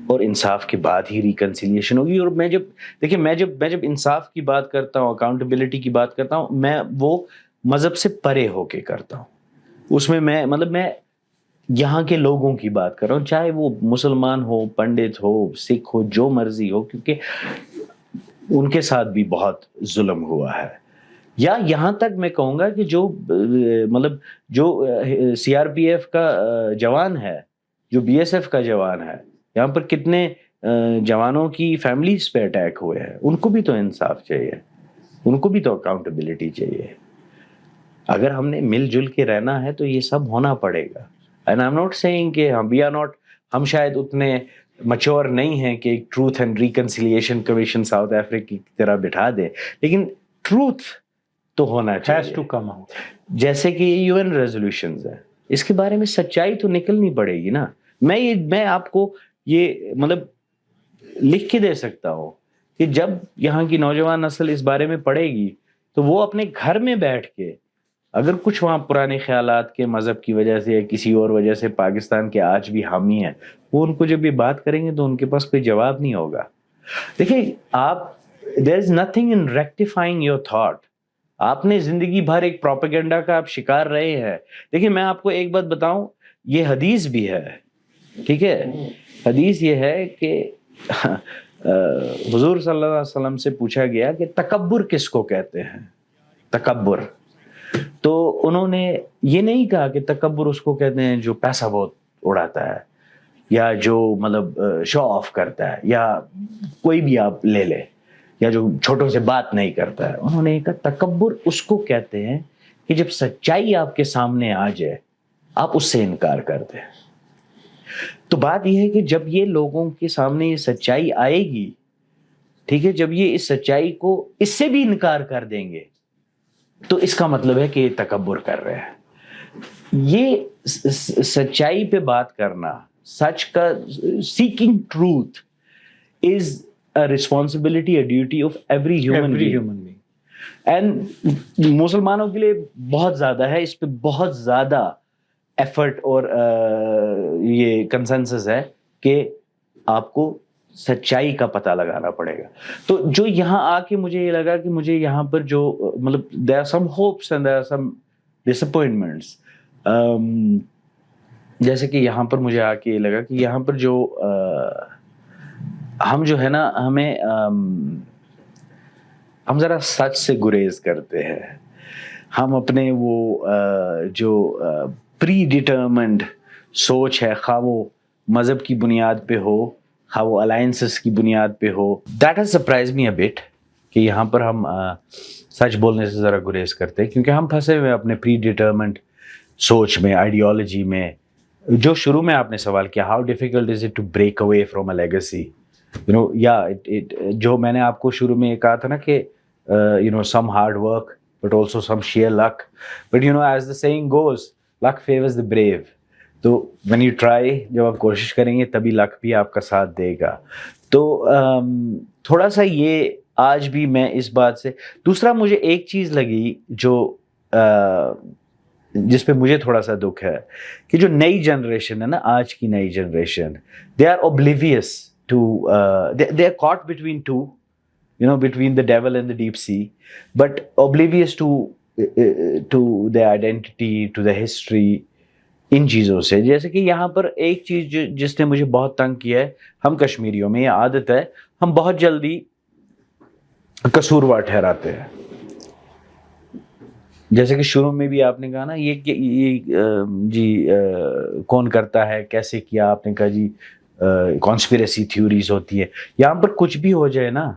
اور انصاف کے بعد ہی ریکنسیلیشن ہوگی. اور میں جب انصاف کی بات کرتا ہوں، اکاؤنٹیبلٹی کی بات کرتا ہوں، میں وہ مذہب سے پرے ہو کے کرتا ہوں. اس میں میں یہاں کے لوگوں کی بات کر رہا ہوں، چاہے وہ مسلمان ہو، پنڈت ہو، سکھ ہو، جو مرضی ہو، کیونکہ ان کے ساتھ بھی بہت ظلم ہوا ہے. یا یہاں تک میں کہوں گا کہ جو سی آر پی ایف کا جوان ہے، جو بی ایس ایف کا جوان ہے، یہاں پر کتنے جوانوں کی فیملیز پہ اٹیک ہوئے ہیں، ان کو بھی تو انصاف چاہیے، ان کو بھی تو اکاؤنٹیبلٹی چاہیے. اگر ہم نے مل جل کے رہنا ہے تو یہ سب ہونا پڑے گا. And I am not seeing کہ ہم شاید اتنے میچور نہیں ہیں کہ ایک truth and reconciliation commission South Africa کی طرح بٹھا دے، لیکن ٹروتھ تو ہونا چاہیے. To come out. جیسے کہ یہ UN ریزولوشنز ہیں، اس کے بارے میں سچائی تو نکلنی پڑے گی نا. میں آپ کو یہ لکھ کے دے سکتا ہوں کہ جب یہاں کی نوجوان نسل اس بارے میں پڑھے گی تو وہ اپنے گھر میں بیٹھ کے اگر کچھ وہاں پرانے خیالات کے مذہب کی وجہ سے یا کسی اور وجہ سے پاکستان کے آج بھی حامی ہیں، وہ ان کو جب یہ بات کریں گے تو ان کے پاس کوئی جواب نہیں ہوگا. دیکھیں there is nothing in rectifying your thought. آپ نے زندگی بھر ایک پروپیگنڈا کا آپ شکار رہے ہیں. دیکھیں میں آپ کو ایک بات بتاؤں، یہ حدیث بھی ہے، ٹھیک ہے؟ حدیث یہ ہے کہ حضور صلی اللہ علیہ وسلم سے پوچھا گیا کہ تکبر کس کو کہتے ہیں؟ تکبر. تو انہوں نے یہ نہیں کہا کہ تکبر اس کو کہتے ہیں جو پیسہ بہت اڑاتا ہے، یا جو شو آف کرتا ہے، یا کوئی بھی آپ لے لے، یا جو چھوٹوں سے بات نہیں کرتا ہے. انہوں نے کہا تکبر اس کو کہتے ہیں کہ جب سچائی آپ کے سامنے آ جائے آپ اس سے انکار کر دیں. تو بات یہ ہے کہ جب یہ لوگوں کے سامنے یہ سچائی آئے گی، ٹھیک ہے، جب یہ اس سچائی کو اس سے بھی انکار کر دیں گے تو اس کا مطلب ہے کہ یہ تکبر کر رہے ہیں. یہ سچائی پہ بات کرنا، سچ کا seeking truth is a responsibility, a duty of every human being. And مسلمانوں کے لیے بہت زیادہ ہے، اس پہ بہت زیادہ ایفرٹ اور یہ کنسنسس ہے کہ آپ کو سچائی کا پتہ لگانا پڑے گا. تو جو یہاں آ کے مجھے یہ لگا کہ مجھے یہاں پر جو there are some hopes and there are some disappointments. جیسے کہ یہاں پر مجھے آ کے یہ لگا کہ یہاں پر جو ہم جو ہے نا، ہم ذرا سچ سے گریز کرتے ہیں. ہم اپنے وہ جو پری ڈیٹرمنڈ سوچ ہے، خواہ وہ مذہب کی بنیاد پہ ہو، خواہ وہ الائنسز کی بنیاد پہ ہو، that has surprise me a bit کہ یہاں پر ہم سچ بولنے سے ذرا گریز کرتے ہیں، کیونکہ ہم پھنسے ہوئے اپنے پری ڈیٹرمنڈ سوچ میں، آئیڈیالوجی میں. جو شروع میں آپ نے سوال کیا، how difficult is it to break away from a legacy, جو میں نے آپ کو شروع میں یہ کہا تھا نا کہ some hard work but also some sheer luck, but as the saying goes, luck favors the brave. تو when you try، جب آپ کوشش کریں گے تبھی لک بھی آپ کا ساتھ دے گا. تو تھوڑا سا یہ آج بھی میں اس بات سے. دوسرا مجھے ایک چیز لگی جو جس پہ مجھے تھوڑا سا دکھ ہے کہ جو نئی جنریشن ہے نا، آج کی نئی generation, they are oblivious to they are caught between two, between the devil and the deep sea, but oblivious to the identity, to the history, ان چیزوں سے. جیسے کہ یہاں پر ایک چیز جس نے مجھے بہت تنگ کیا ہے، ہم کشمیریوں میں یہ عادت ہے، ہم بہت جلدی قصوروار ٹھہراتے ہیں. جیسے کہ شروع میں بھی آپ نے کہا نا یہ کون کرتا ہے, کیسے کیا, آپ نے کہا جی کانسپیریسی تھیوریز ہوتی ہے. یہاں پر کچھ بھی ہو جائے نا,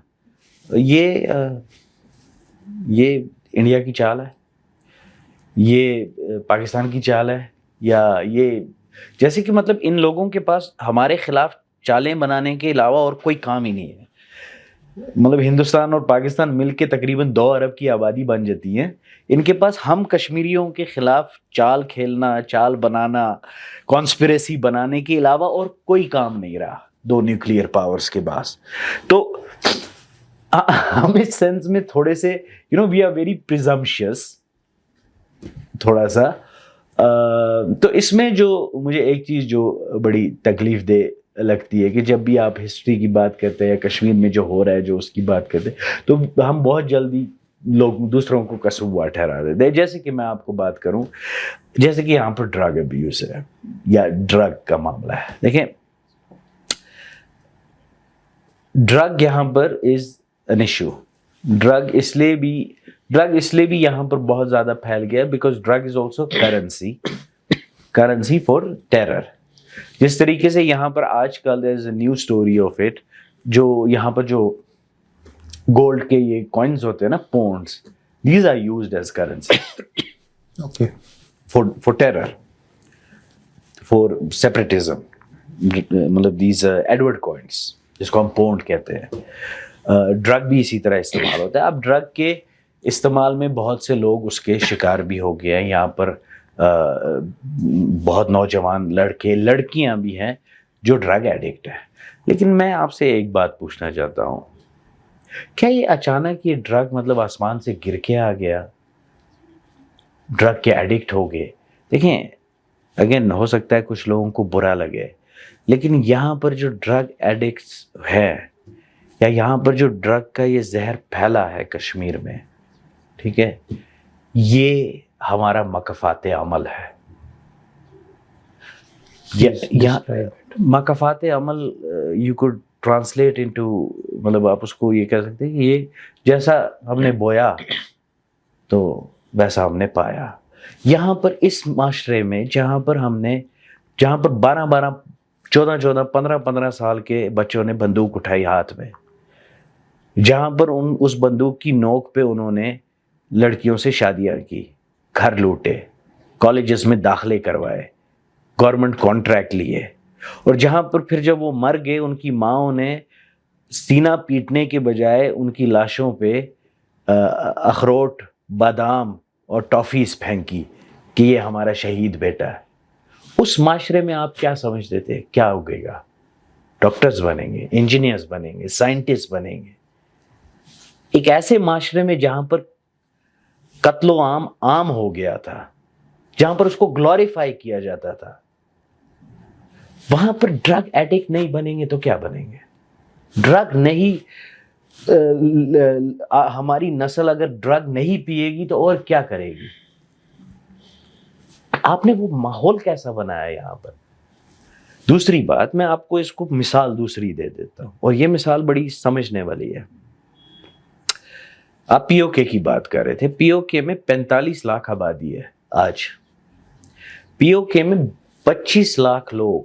یہ انڈیا کی چال ہے, یہ پاکستان کی چال ہے, یا یہ جیسے کہ مطلب ان لوگوں کے پاس ہمارے خلاف چالیں بنانے کے علاوہ اور کوئی کام ہی نہیں ہے. مطلب ہندوستان اور پاکستان مل کے تقریباً 2 ارب کی آبادی بن جاتی ہے. ان کے پاس ہم کشمیریوں کے خلاف چال کھیلنا, چال بنانا, کانسپیریسی بنانے کے علاوہ اور کوئی کام نہیں رہا 2 نیوکلیئر پاورز کے پاس. تو ہم اس سینس میں تھوڑے سے وی آر ویری پریزمپشس تھوڑا سا. تو اس میں جو مجھے ایک چیز جو بڑی تکلیف دہ لگتی ہے کہ جب بھی آپ ہسٹری کی بات کرتے ہیں یا کشمیر میں جو ہو رہا ہے جو اس کی بات کرتے ہیں, تو ہم بہت جلدی لوگ دوسروں کو قصوروار ٹھہرا دیتے ہیں. جیسے کہ میں آپ کو بات کروں, جیسے کہ یہاں پر ڈرگ ابیوز ہے یا ڈرگ کا معاملہ ہے. دیکھیں, ڈرگ یہاں پر از این ایشو. ڈرگ اس لیے بھی یہاں پر بہت زیادہ پھیل گیا because drug is also currency for terror. جس طریقے سے یہاں پر آج کل there is a new story of it, جو یہاں پر جو گولڈ کے یہ کوائنز ہوتے ہیں نا, pounds, these are used as currency Okay. for terror, for separatism. مطلب these Edward coins جس کو ہم پونڈ کہتے ہیں. ڈرگ بھی اسی طرح استعمال ہوتا ہے. اب ڈرگ کے استعمال میں بہت سے لوگ اس کے شکار بھی ہو گئے ہیں. یہاں پر بہت نوجوان لڑکے لڑکیاں بھی ہیں جو ڈرگ ایڈکٹ ہیں. لیکن میں آپ سے ایک بات پوچھنا چاہتا ہوں, کیا یہ اچانک یہ ڈرگ مطلب آسمان سے گر کے آ گیا, ڈرگ کے ایڈکٹ ہو گئے؟ دیکھیں اگین, ہو سکتا ہے کچھ لوگوں کو برا لگے, لیکن یہاں پر جو ڈرگ ایڈکٹس ہے یا یہاں پر جو ڈرگ کا یہ زہر پھیلا ہے کشمیر میں, ٹھیک ہے, یہ ہمارا مکافات عمل ہے. مکافات عمل یو کوڈ ٹرانسلیٹ انٹو, مطلب آپ اس کو یہ کہہ سکتے ہیں کہ یہ جیسا ہم نے بویا تو ویسا ہم نے پایا. یہاں پر اس معاشرے میں جہاں پر 12 14 15 سال کے بچوں نے بندوق اٹھائی ہاتھ میں, جہاں پر اس بندوق کی نوک پہ انہوں نے لڑکیوں سے شادیاں کی, گھر لوٹے, کالجز میں داخلے کروائے, گورنمنٹ کانٹریکٹ لیے, اور جہاں پر پھر جب وہ مر گئے ان کی ماؤں نے سینہ پیٹنے کے بجائے ان کی لاشوں پہ اخروٹ, بادام اور ٹافیز پھینکی کہ یہ ہمارا شہید بیٹا ہے. اس معاشرے میں آپ کیا سمجھتے تھے کیا اگے گا؟ ڈاکٹرز بنیں گے, انجینئرز بنیں گے, سائنٹسٹ بنیں گے. ایک ایسے معاشرے میں جہاں پر قتل و عام ہو گیا تھا, جہاں پر اس کو گلوریفائی کیا جاتا تھا, وہاں پر ڈرگ ایڈکٹ نہیں بنیں گے تو کیا بنیں گے؟ ڈرگ نہیں, ہماری نسل اگر ڈرگ نہیں پیے گی تو اور کیا کرے گی؟ آپ نے وہ ماحول کیسا بنایا یہاں پر؟ دوسری بات, میں آپ کو اس کو مثال دوسری دے دیتا ہوں, اور یہ مثال بڑی سمجھنے والی ہے. آپ پی او کے کی بات کر رہے تھے. پی او کے میں 45 لاکھ آبادی ہے آج. پی او کے میں 25 لاکھ لوگ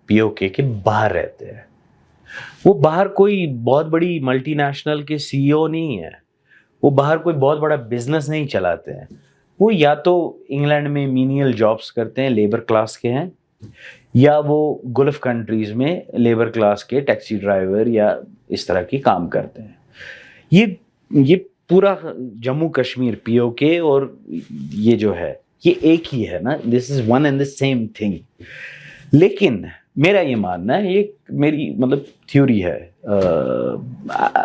پی او کے باہر رہتے ہیں. وہ باہر کوئی بہت بڑی ملٹی نیشنل کے سی ای او نہیں ہے, وہ باہر کوئی بہت بڑا بزنس نہیں چلاتے ہیں. وہ یا تو انگلینڈ میں مینیل جابس کرتے ہیں, لیبر کلاس کے ہیں, یا وہ گلف کنٹریز میں لیبر کلاس کے ٹیکسی ڈرائیور یا اس طرح کے کام کرتے ہیں. یہ پورا جموں کشمیر پی او کے اور یہ جو ہے یہ ایک ہی ہے نا, this is one and the same thing. لیکن میرا یہ ماننا ہے, یہ میری مطلب تھیوری ہے,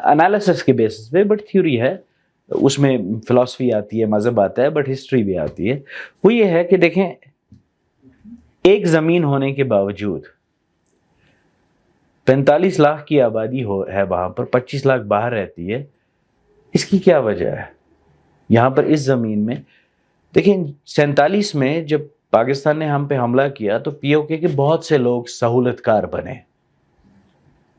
انالیسس کے بیسس پہ, بٹ تھیوری ہے, اس میں فلسفی آتی ہے, مذہب آتا ہے, بٹ ہسٹری بھی آتی ہے. وہ یہ ہے کہ دیکھیں, ایک زمین ہونے کے باوجود 45 لاکھ کی آبادی ہے وہاں پر, 25 لاکھ باہر رہتی ہے. اس کی کیا وجہ ہے؟ یہاں پر اس زمین میں دیکھیں 47 میں جب پاکستان نے ہم پہ حملہ کیا تو پی او کے بہت سے لوگ سہولت کار بنے,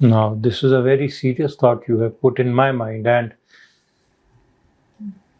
Now, this is a very serious thought you have put in my mind, and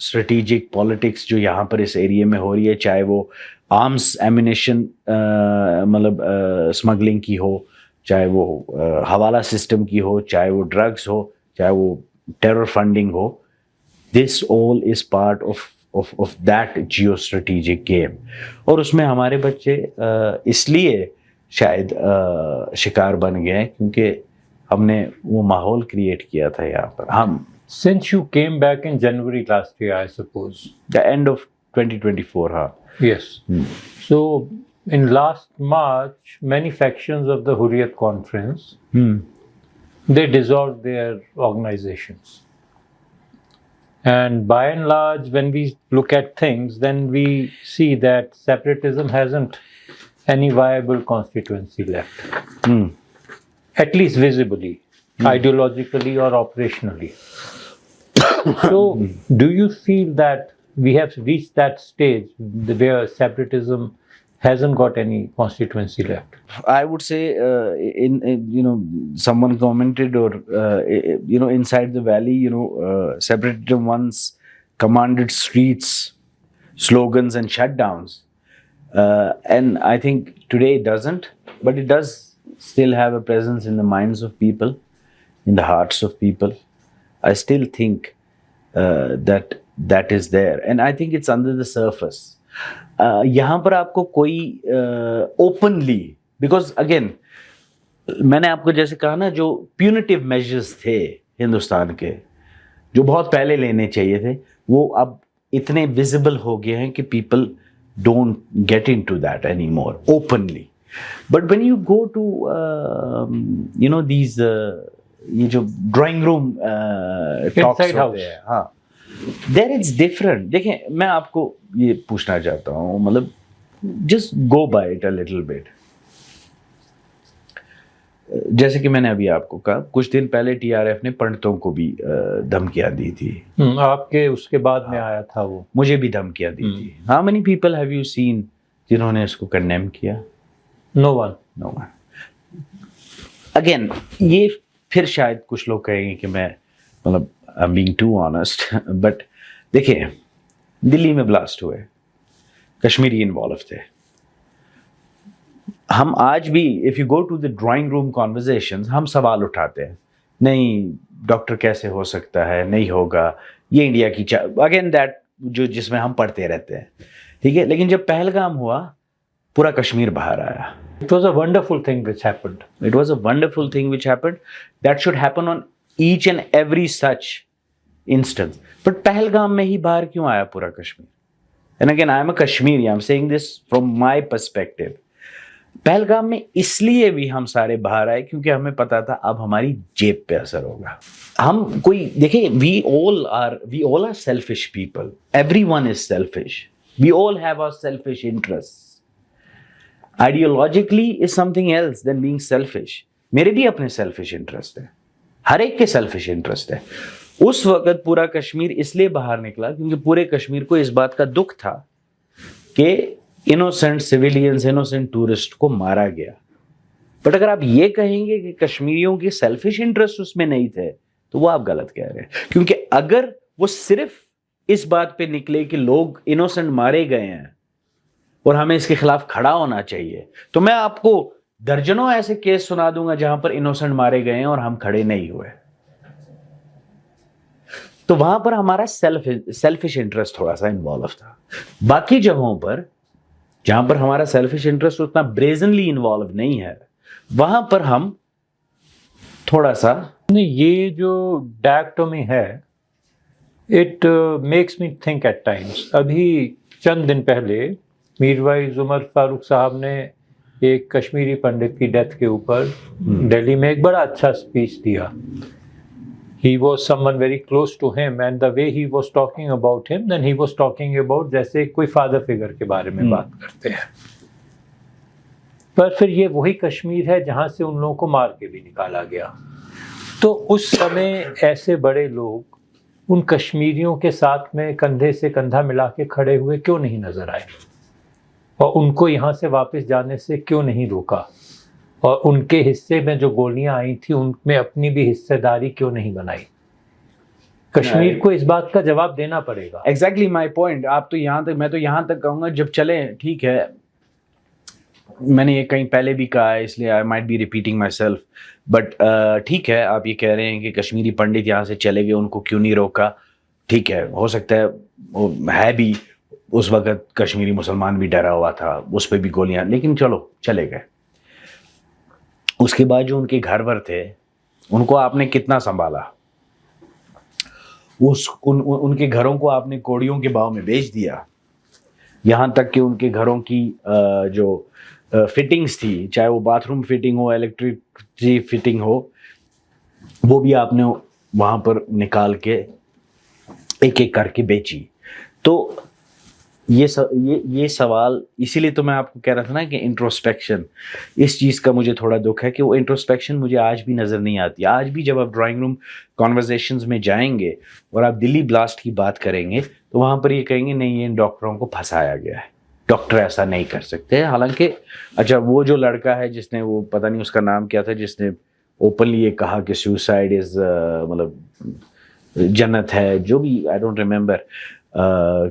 strategic politics جو یہاں پر اس ایریے میں ہو رہی ہے, چاہے وہ آرمس ایمونیشن مطلب اسمگلنگ کی ہو, چاہے وہ حوالہ سسٹم کی ہو, چاہے وہ ڈرگس ہو, چاہے وہ ٹیرر فنڈنگ ہو, this all is part of that geostrategic game. اور اس میں ہمارے بچے اس لیے شاید شکار بن گئے ہیں کیونکہ ہم نے وہ ماحول کریٹ کیا تھا یہاں پر. ہم Since you came back in January last year, I suppose. the end of 2024, ہاں. Yes. So, in last March, many factions of the Hurriyat Conference, they dissolved their organizations. And by and large, when we look at things, then we see that separatism hasn't any viable constituency left. At least visibly, ideologically or operationally. So, do you feel that we have reached that stage where separatism hasn't got any constituency left? I would say, someone commented, or inside the valley, separatism once commanded streets, slogans, and shutdowns, and I think today it doesn't, but it does still have a presence in the minds of people, in the hearts of people. I still think that is there, and I think it's under the surface. یہاں پر آپ کو کوئی openly, because again میں نے آپ کو جیسے کہا نا, جو پیونیٹیو میجرز تھے ہندوستان کے جو بہت پہلے لینے چاہیے تھے, وہ اب اتنے ویزیبل ہو گئے ہیں کہ people don't get into that anymore openly. But when you go to these یہ جو ڈرائنگ روم ٹاکس ہوتے ہیں, ہاں, دیر اٹس ڈفرنٹ. دیکھیں میں آپ کو یہ پوچھنا چاہتا ہوں, مطلب just go by it a little bit. جیسے کہ میں نے ابھی آپ کو کہا, کچھ دن پہلے ٹی آر ایف نے پنڈتوں کو بھی دھمکیاں دی تھی. آپ کے اس کے بعد میں آیا تھا وہ, مجھے بھی دھمکیاں دی تھی. How many people have you seen جنہوں نے اس کو کنڈیم کیا؟ نو ون. اگین یہ پھر شاید کچھ لوگ کہیں گے کہ میں مطلب I'm being too honest, but دیکھیں دلی میں بلاسٹ ہوئے, کشمیری انوالو تھے. ہم آج بھی if you go to the drawing room conversations, ہم سوال اٹھاتے ہیں, نہیں ڈاکٹر کیسے ہو سکتا ہے, نہیں ہوگا, یہ انڈیا کی اگین دیٹ جس میں ہم پڑھتے رہتے ہیں, ٹھیک ہے. لیکن جب پہلگام ہوا پورا کشمیر باہر آیا. It was a wonderful thing which happened. It was a wonderful thing which happened. That should happen on each and every such instance. But Pahalgam میں ہی باہر کیوں آیا پورا Kashmir? And again, I am a Kashmiri. I am saying this from my perspective. Pahalgam میں اس لیے بھی ہم سارے باہر آئے کیونکہ ہمیں پتا تھا اب ہماری جیب پہ اثر ہوگا. ہم کوئی دیکھیں, we all are selfish people. Everyone is selfish. We all have our selfish interests. Ideologically is something else than being selfish. میرے بھی اپنے selfish interest ہیں, ہر ایک کے selfish interest ہے. اس وقت پورا کشمیر اس لیے باہر نکلا کیونکہ پورے کشمیر کو اس بات کا دکھ تھا کہ انوسینٹ سویلینز, انوسینٹ ٹورسٹ کو مارا گیا. بٹ اگر آپ یہ کہیں گے کہ کشمیریوں کے سیلفش انٹرسٹ اس میں نہیں تھے تو وہ آپ غلط کہہ رہے ہیں. کیونکہ اگر وہ صرف اس بات پہ نکلے کہ لوگ انوسینٹ مارے گئے ہیں اور ہمیں اس کے خلاف کھڑا ہونا چاہیے, تو میں آپ کو درجنوں ایسے کیس سنا دوں گا جہاں پر انوسینٹ مارے گئے ہیں اور ہم کھڑے نہیں ہوئے. تو وہاں پر ہمارا سیلفش انٹرسٹ تھوڑا سا انوالو تھا. باقی جگہوں پر جہاں پر ہمارا سیلفش انٹرسٹ اتنا بریزنلی انوالو نہیں ہے, وہاں پر ہم تھوڑا سا یہ جو ڈائیکٹومی ہے, it makes me think at times. ابھی چند دن پہلے میروائز عمر فاروق صاحب نے ایک کشمیری پنڈت کی ڈیتھ کے اوپر دہلی میں ایک بڑا اچھا اسپیچ دیا. He was someone very close to him, and the way he was talking about him, then he was talking about جیسے کوئی فادر فگر کے بارے میں بات کرتے ہیں. پر پھر یہ وہی کشمیر ہے جہاں سے ان لوگوں کو مار کے بھی نکالا گیا. تو اس سمے ایسے بڑے لوگ ان کشمیریوں کے ساتھ میں کندھے سے کندھا ملا کے کھڑے ہوئے کیوں نہیں نظر آئے, اور ان کو یہاں سے واپس جانے سے کیوں نہیں روکا, اور ان کے حصے میں جو گولیاں آئی تھیں ان میں اپنی بھی حصے داری کیوں نہیں بنائی. کشمیر کو اس بات کا جواب دینا پڑے گا. Exactly my point. آپ تو یہاں تک, میں تو یہاں تک کہوں گا جب چلیں ٹھیک ہے, میں نے یہ کہیں پہلے بھی کہا ہے اس لیے I might be repeating myself, but ٹھیک ہے آپ یہ کہہ رہے ہیں کہ کشمیری پنڈت یہاں سے چلے گئے, ان کو کیوں نہیں روکا. ٹھیک ہے, ہو سکتا ہے بھی اس وقت کشمیری مسلمان بھی ڈرا ہوا تھا, اس پہ بھی گولیاں, لیکن چلو چلے گئے. اس کے بعد جو ان کے گھر ور تھے ان کو آپ نے کتنا سنبھالا, ان کے گھروں کو آپ نے کوڑیوں کے بھاؤ میں بیچ دیا, یہاں تک کہ ان کے گھروں کی جو فٹنگز تھی, چاہے وہ باتھ روم فٹنگ ہو, الیکٹرکسی فٹنگ ہو, وہ بھی آپ نے وہاں پر نکال کے ایک ایک کر کے بیچی. تو یہ سوال, اسی لیے تو میں آپ کو کہہ رہا تھا نا کہ انٹروسپیکشن, اس چیز کا مجھے تھوڑا دکھ ہے کہ وہ انٹروسپیکشن مجھے آج بھی نظر نہیں آتی. آج بھی جب آپ ڈرائنگ روم کانورزیشنز میں جائیں گے اور آپ دلی بلاسٹ کی بات کریں گے تو وہاں پر یہ کہیں گے نہیں یہ ان ڈاکٹروں کو پھنسایا گیا ہے, ڈاکٹر ایسا نہیں کر سکتے. حالانکہ اچھا وہ جو لڑکا ہے جس نے, وہ پتہ نہیں اس کا نام کیا تھا, جس نے اوپنلی یہ کہا کہ سوسائڈ از مطلب جنت ہے, جو بھی آئی ڈونٹ ریمبر,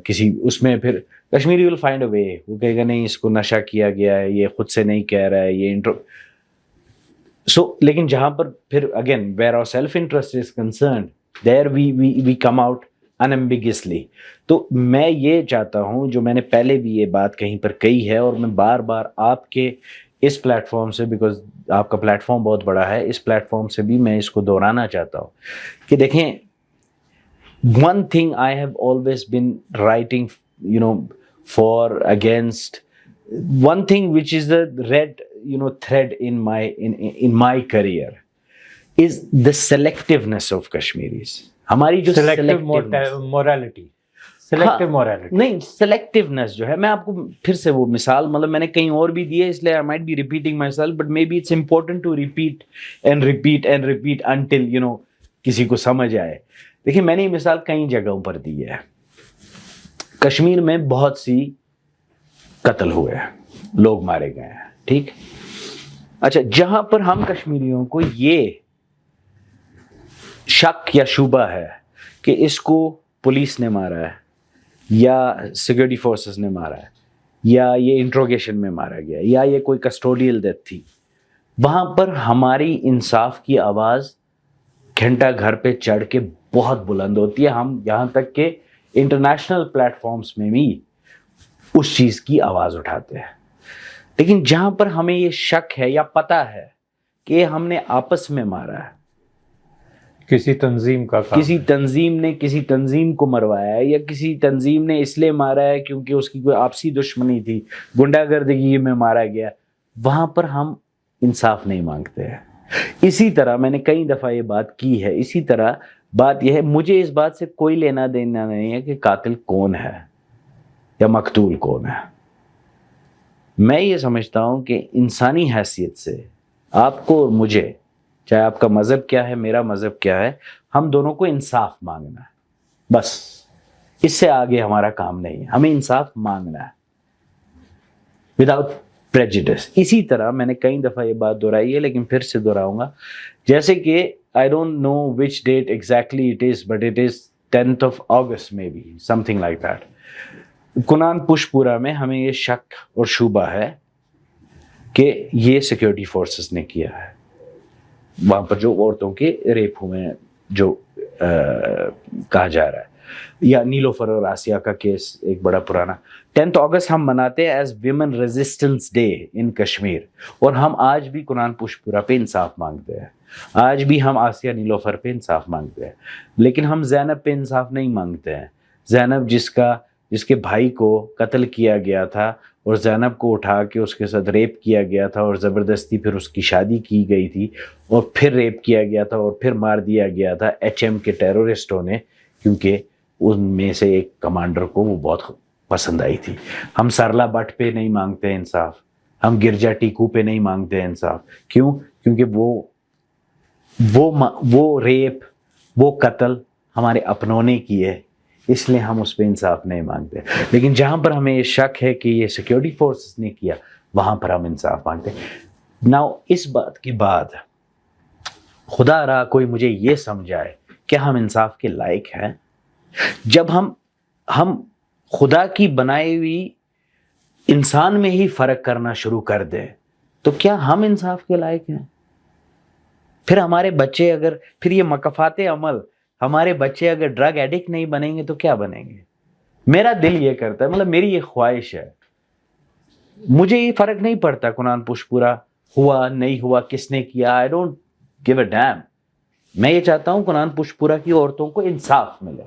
کسی اس میں پھر کشمیری ول فائنڈ اے وے, وہ کہے گا نہیں اس کو نشہ کیا گیا ہے, یہ خود سے نہیں کہہ رہا ہے, یہ لیکن جہاں پر پھر again where our self interest is concerned there we come out unambiguously. تو میں یہ چاہتا ہوں, جو میں نے پہلے بھی یہ بات کہیں پر کہی ہے اور میں بار بار آپ کے اس پلیٹ فارم سے, بیکاز آپ کا پلیٹ فارم بہت بڑا ہے, اس پلیٹ فارم سے بھی میں اس کو دہرانا چاہتا ہوں کہ دیکھیں, one thing I have always been writing, for against, one thing which is the red, thread in my career is the selectiveness of Kashmiris. ہماری جو morality نہیں, سلیکٹیونیس جو ہے, میں آپ کو پھر سے وہ مثال, مطلب میں نے کہیں اور بھی دی ہے اس لیے I might be repeating myself, but maybe it's important to repeat until کسی کو سمجھ آئے. دیکھیں میں نے یہ مثال کئی جگہوں پر دی ہے. کشمیر میں بہت سی قتل ہوئے ہیں, لوگ مارے گئے ہیں, ٹھیک. اچھا, جہاں پر ہم کشمیریوں کو یہ شک یا شبہ ہے کہ اس کو پولیس نے مارا ہے یا سیکورٹی فورسز نے مارا ہے یا یہ انٹروگیشن میں مارا گیا یا یہ کوئی کسٹوڈیل ڈیتھ تھی, وہاں پر ہماری انصاف کی آواز گھنٹہ گھر پہ چڑھ کے بہت بلند ہوتی ہے. ہم یہاں تک کہ انٹرنیشنل پلیٹ فارمز میں بھی اس چیز کی آواز اٹھاتے ہیں. لیکن جہاں پر ہمیں یہ شک ہے یا پتہ ہے کہ ہم نے آپس میں مارا ہے, کسی تنظیم کا کام, کسی تنظیم نے کسی تنظیم کو مروایا ہے یا کسی تنظیم نے اس لیے مارا ہے کیونکہ اس کی کوئی آپسی دشمنی تھی, گنڈا گردگی میں مارا گیا, وہاں پر ہم انصاف نہیں مانگتے ہیں. اسی طرح میں نے کئی دفعہ یہ بات کی ہے, اسی طرح بات یہ ہے, مجھے اس بات سے کوئی لینا دینا نہیں ہے کہ قاتل کون ہے یا مقتول کون ہے. میں یہ سمجھتا ہوں کہ انسانی حیثیت سے آپ کو اور مجھے, چاہے آپ کا مذہب کیا ہے میرا مذہب کیا ہے, ہم دونوں کو انصاف مانگنا ہے, بس اس سے آگے ہمارا کام نہیں ہے. ہمیں انصاف مانگنا ہے وداؤٹ پریجوڈس. اسی طرح میں نے کئی دفعہ یہ بات دہرائی ہے لیکن پھر سے دہراؤں گا, جیسے کہ I don't know which date exactly it is, but it is 10th of August maybe, something like that. کنان پشپورہ میں ہمیں یہ شک اور شبہ ہے کہ یہ سیکیورٹی فورسز نے کیا ہے, وہاں پر جو عورتوں کے ریپ ہوئے ہیں جو کہا جا رہا ہے, یا نیلوفر اور آسیہ کا کیس ایک بڑا پرانا. 10th اگست ہم مناتے ہیں ایز ویمن ریزسٹنس ڈے ان کشمیر, اور ہم آج بھی کنان پشپورہ پہ انصاف مانگتے ہیں, آج بھی ہم آسیہ نیلوفر پہ انصاف مانگتے ہیں, لیکن ہم زینب پہ انصاف نہیں مانگتے ہیں. زینب جس کے بھائی کو قتل کیا گیا تھا اور زینب کو اٹھا کے اس کے ساتھ ریپ کیا گیا تھا اور زبردستی پھر اس کی شادی کی گئی تھی اور پھر ریپ کیا گیا تھا اور پھر مار دیا گیا تھا HM کے ٹیرورسٹوں نے, کیونکہ ان میں سے ایک کمانڈر کو وہ بہت پسند آئی تھی. ہم سرلا بٹ پہ نہیں مانگتے انصاف, ہم گرجا ٹیکو پہ نہیں مانگتے انصاف. کیوں؟ کیونکہ وہ ریپ, وہ قتل ہمارے اپنوں نے کیے, اس لیے ہم اس پہ انصاف نہیں مانگتے. لیکن جہاں پر ہمیں یہ شک ہے کہ یہ سیکیورٹی فورسز نے کیا, وہاں پر ہم انصاف مانگتے ہیں. ناؤ اس بات کے بعد خدا رہا کوئی مجھے یہ سمجھائے کیا ہم انصاف کے لائق ہیں؟ جب ہم خدا کی بنائی ہوئی انسان میں ہی فرق کرنا شروع کر دیں تو کیا ہم انصاف کے لائق ہیں؟ پھر ہمارے بچے پھر یہ مکافات عمل، ہمارے بچے اگر ڈرگ ایڈکٹ نہیں بنیں گے تو کیا بنیں گے؟ میرا دل یہ کرتا ہے، مطلب میری یہ خواہش ہے، مجھے یہ فرق نہیں پڑتا کنان پشپورا ہوا نہیں ہوا، کس نے کیا، I don't give a damn. میں یہ چاہتا ہوں کنان پشپورا کی عورتوں کو انصاف ملے،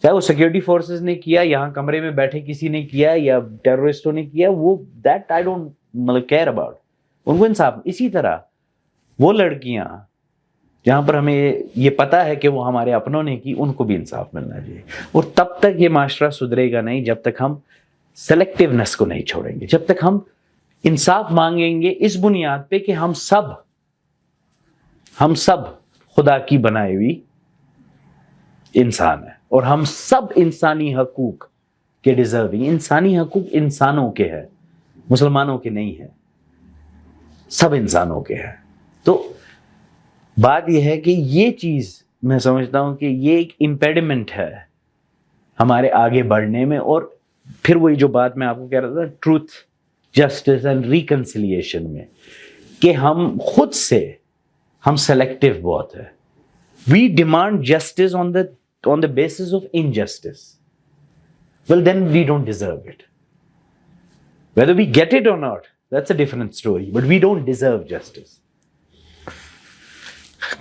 چاہے وہ سیکورٹی فورسز نے کیا، یہاں کمرے میں بیٹھے کسی نے کیا، یا ٹیررسٹوں نے کیا، وہ دیٹ آئی ڈونٹ مطلب کیئر اباؤٹ، ان کو انصاف. اسی طرح وہ لڑکیاں جہاں پر ہمیں یہ پتا ہے کہ وہ ہمارے اپنوں نے کی، ان کو بھی انصاف ملنا چاہیے. اور تب تک یہ معاشرہ سدھرے گا نہیں جب تک ہم سلیکٹیونیس کو نہیں چھوڑیں گے، جب تک ہم انصاف مانگیں گے اس بنیاد پہ کہ ہم سب خدا کی بنائی ہوئی انسان ہیں اور ہم سب انسانی حقوق کے ڈیزرونگ. انسانی حقوق انسانوں کے ہیں، مسلمانوں کے نہیں ہیں، سب انسانوں کے ہیں. تو بات یہ ہے کہ یہ چیز میں سمجھتا ہوں کہ یہ ایک امپیڈمنٹ ہے ہمارے آگے بڑھنے میں. اور پھر وہی جو بات میں آپ کو کہہ رہا تھا، ٹروتھ، جسٹس اینڈ ریکنسیلیشن میں، کہ ہم خود سے ہم سلیکٹیو بہت ہے. We demand justice on the basis of injustice. Well, then we don't deserve it. Whether we get it or not, that's a different story. But we don't deserve justice.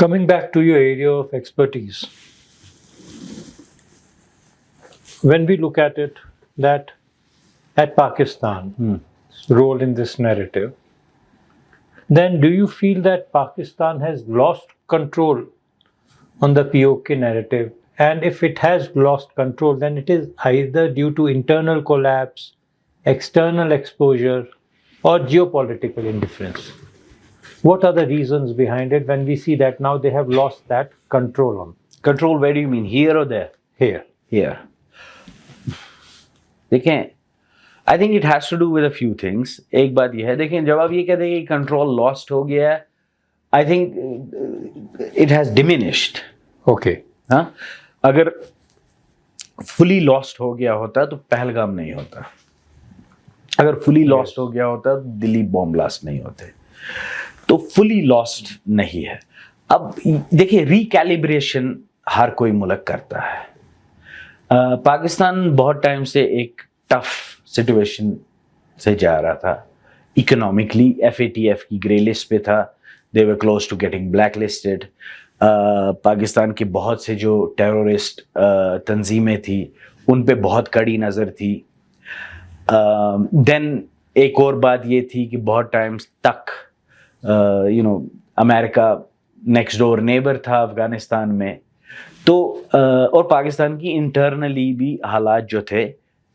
Coming back to your area of expertise, when we look at it, that at Pakistan's role in this narrative, then do you feel that Pakistan has lost control on the POK narrative? And if it has lost control, then it is either due to internal collapse, external exposure, or geopolitical indifference. What are the reasons behind it when we see that now they have lost that control on? Control, where do you mean? Here or there? Here. دیکھیں, I think it has to do with a few things. ایک بات یہ ہے, دیکھیں جب آپ یہ کہتے ہیں کہ کنٹرول لاسٹ ہو گیا ہے, I think it has diminished. Okay. ہاں, اگر فلی لاسٹ ہو گیا ہوتا تو پہلگام نہیں ہوتا, اگر فلی لاسٹ ہو گیا ہوتا تو دلی بوم بلاسٹ نہیں ہوتے. تو فلی لاسٹ نہیں ہے. اب دیکھیں ریکیلیبریشن ہر کوئی ملک کرتا ہے. پاکستان بہت ٹائم سے ایک ٹف سچویشن سے جا رہا تھا اکنامکلی. FATF کی گرے لسٹ پہ تھا, they were close to getting blacklisted. Pakistan کے بہت سے جو ٹیرورسٹ تنظیمیں تھیں ان پہ بہت کڑی نظر تھی. دین ایک اور بات یہ تھی کہ بہت ٹائمز تک امریکہ نیکسٹ ڈور نیبر تھا افغانستان میں. تو اور پاکستان کی انٹرنلی بھی حالات جو تھے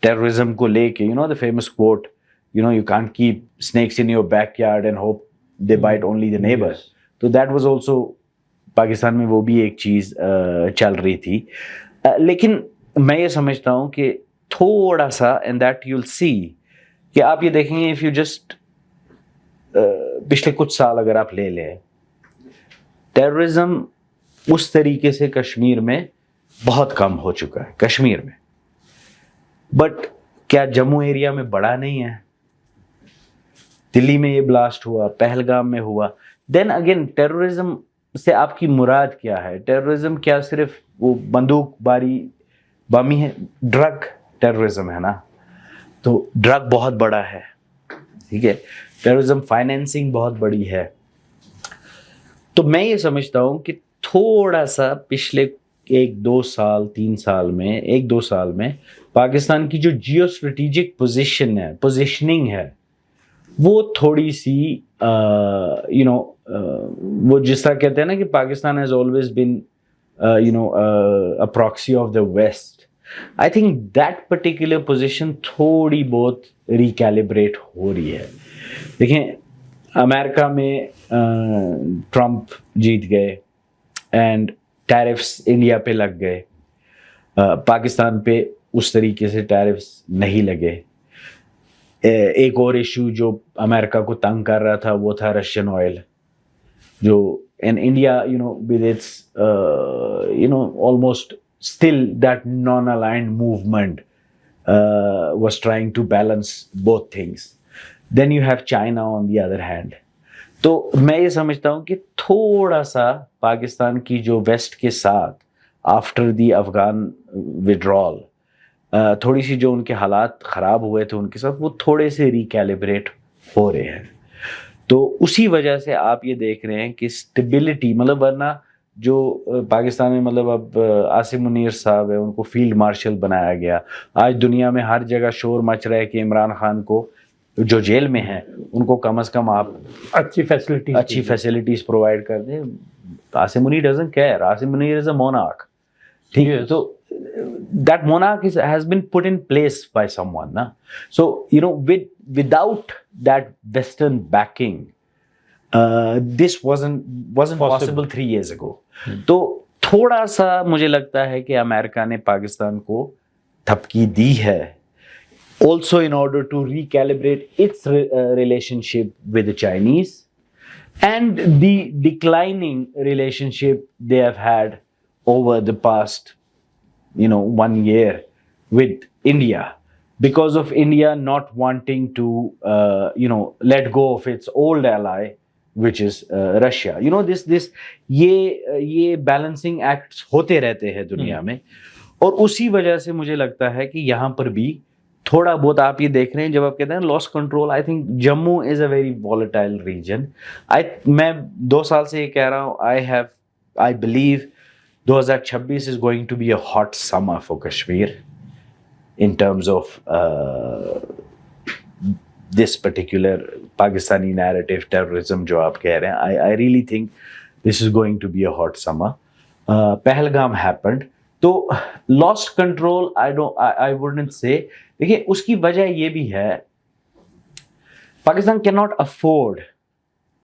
ٹیررزم کو لے کے, the famous quote, you can't keep snakes in your backyard and hope they bite only the neighbor. تو that was also پاکستان میں وہ بھی ایک چیز چل رہی تھی. لیکن میں یہ سمجھتا ہوں کہ تھوڑا سا and that you'll see کہ آپ یہ دیکھیں گے, if you just پچھلے کچھ سال اگر آپ لے لیں, ٹیررزم اس طریقے سے کشمیر میں بہت کم ہو چکا ہے کشمیر میں. بٹ کیا جموں ایریا میں بڑا نہیں ہے؟ دلی میں یہ بلاسٹ ہوا, پہلگام میں ہوا. دین اگین ٹیررزم سے آپ کی مراد کیا ہے؟ ٹیررزم کیا صرف وہ بندوق باری بامی ہے؟ ڈرگ ٹیررزم ہے نا, تو ڈرگ بہت بڑا ہے, ٹھیک ہے, ٹیررزم فائنینسنگ بہت بڑی ہے. تو میں یہ سمجھتا ہوں کہ تھوڑا سا پچھلے 1-2 سال 3 سال میں 1-2 سال میں پاکستان کی جو جیو اسٹریٹجک پوزیشننگ ہے وہ تھوڑی سی وہ جس طرح کہتے ہیں نا کہ Pakistan has always been a proxy of the West. I think that particular position تھوڑی بہت ریکیلیبریٹ ہو رہی ہے. دیکھیں امریکہ میں ٹرمپ جیت گئے اینڈ ٹیرفس انڈیا پہ لگ گئے, پاکستان پہ اس طریقے سے ٹیرفس نہیں لگے. ایک اور ایشو جو امریکہ کو تنگ کر رہا تھا وہ تھا رشین آئل. جو in India, with its almost still that non-aligned movement was trying to balance both things. Then you have China on the other hand. تو میں یہ سمجھتا ہوں کہ تھوڑا سا پاکستان کی جو ویسٹ کے ساتھ آفٹر دی افغان وڈرال تھوڑی سی جو ان کے حالات خراب ہوئے تھے ان کے ساتھ، وہ تھوڑے سے ریکیلیبریٹ ہو رہے ہیں. تو اسی وجہ سے آپ یہ دیکھ رہے ہیں کہ اسٹیبلٹی، مطلب ورنہ جو پاکستان میں مطلب اب عاصم منیر صاحب ہے ان کو فیلڈ مارشل بنایا گیا. آج دنیا میں ہر جگہ شور مچ رہا ہے کہ عمران خان کو جو جیل میں ہیں ان کو کم از کم آپ اچھی فیسلٹیز پرووائڈ کر دیں. Asim Munir doesn't care. Asim Munir is a monarch. ٹھیک ہے، تو that monarch has been put in place by someone, na? So without that Western backing, this wasn't possible 3 years ago. تو تھوڑا سا مجھے لگتا ہے کہ امریکہ نے پاکستان کو تھپکی دی ہے also in order to recalibrate its relationship with the Chinese and the declining relationship they have had over the past 1 year with India, because of India not wanting to let go of its old ally which is Russia. This یہ balancing acts ہوتے رہتے ہیں دنیا میں، اور اسی وجہ سے مجھے لگتا ہے کہ یہاں پر بھی تھوڑا بہت آپ یہ دیکھ رہے ہیں. جب آپ کہتے ہیں loss control, I think Jammu is a very volatile region. میں 2 سال سے یہ کہہ رہا ہوں، I believe 2026 is going to be a hot summer for Kashmir in terms of this particular Pakistani narrative terrorism جو آپ کہہ رہے ہیں. I really think this is going to be a hot summer. Pahalgam happened. تو lost control I wouldn't say. دیکھیے اس کی وجہ یہ بھی ہے، پاکستان cannot afford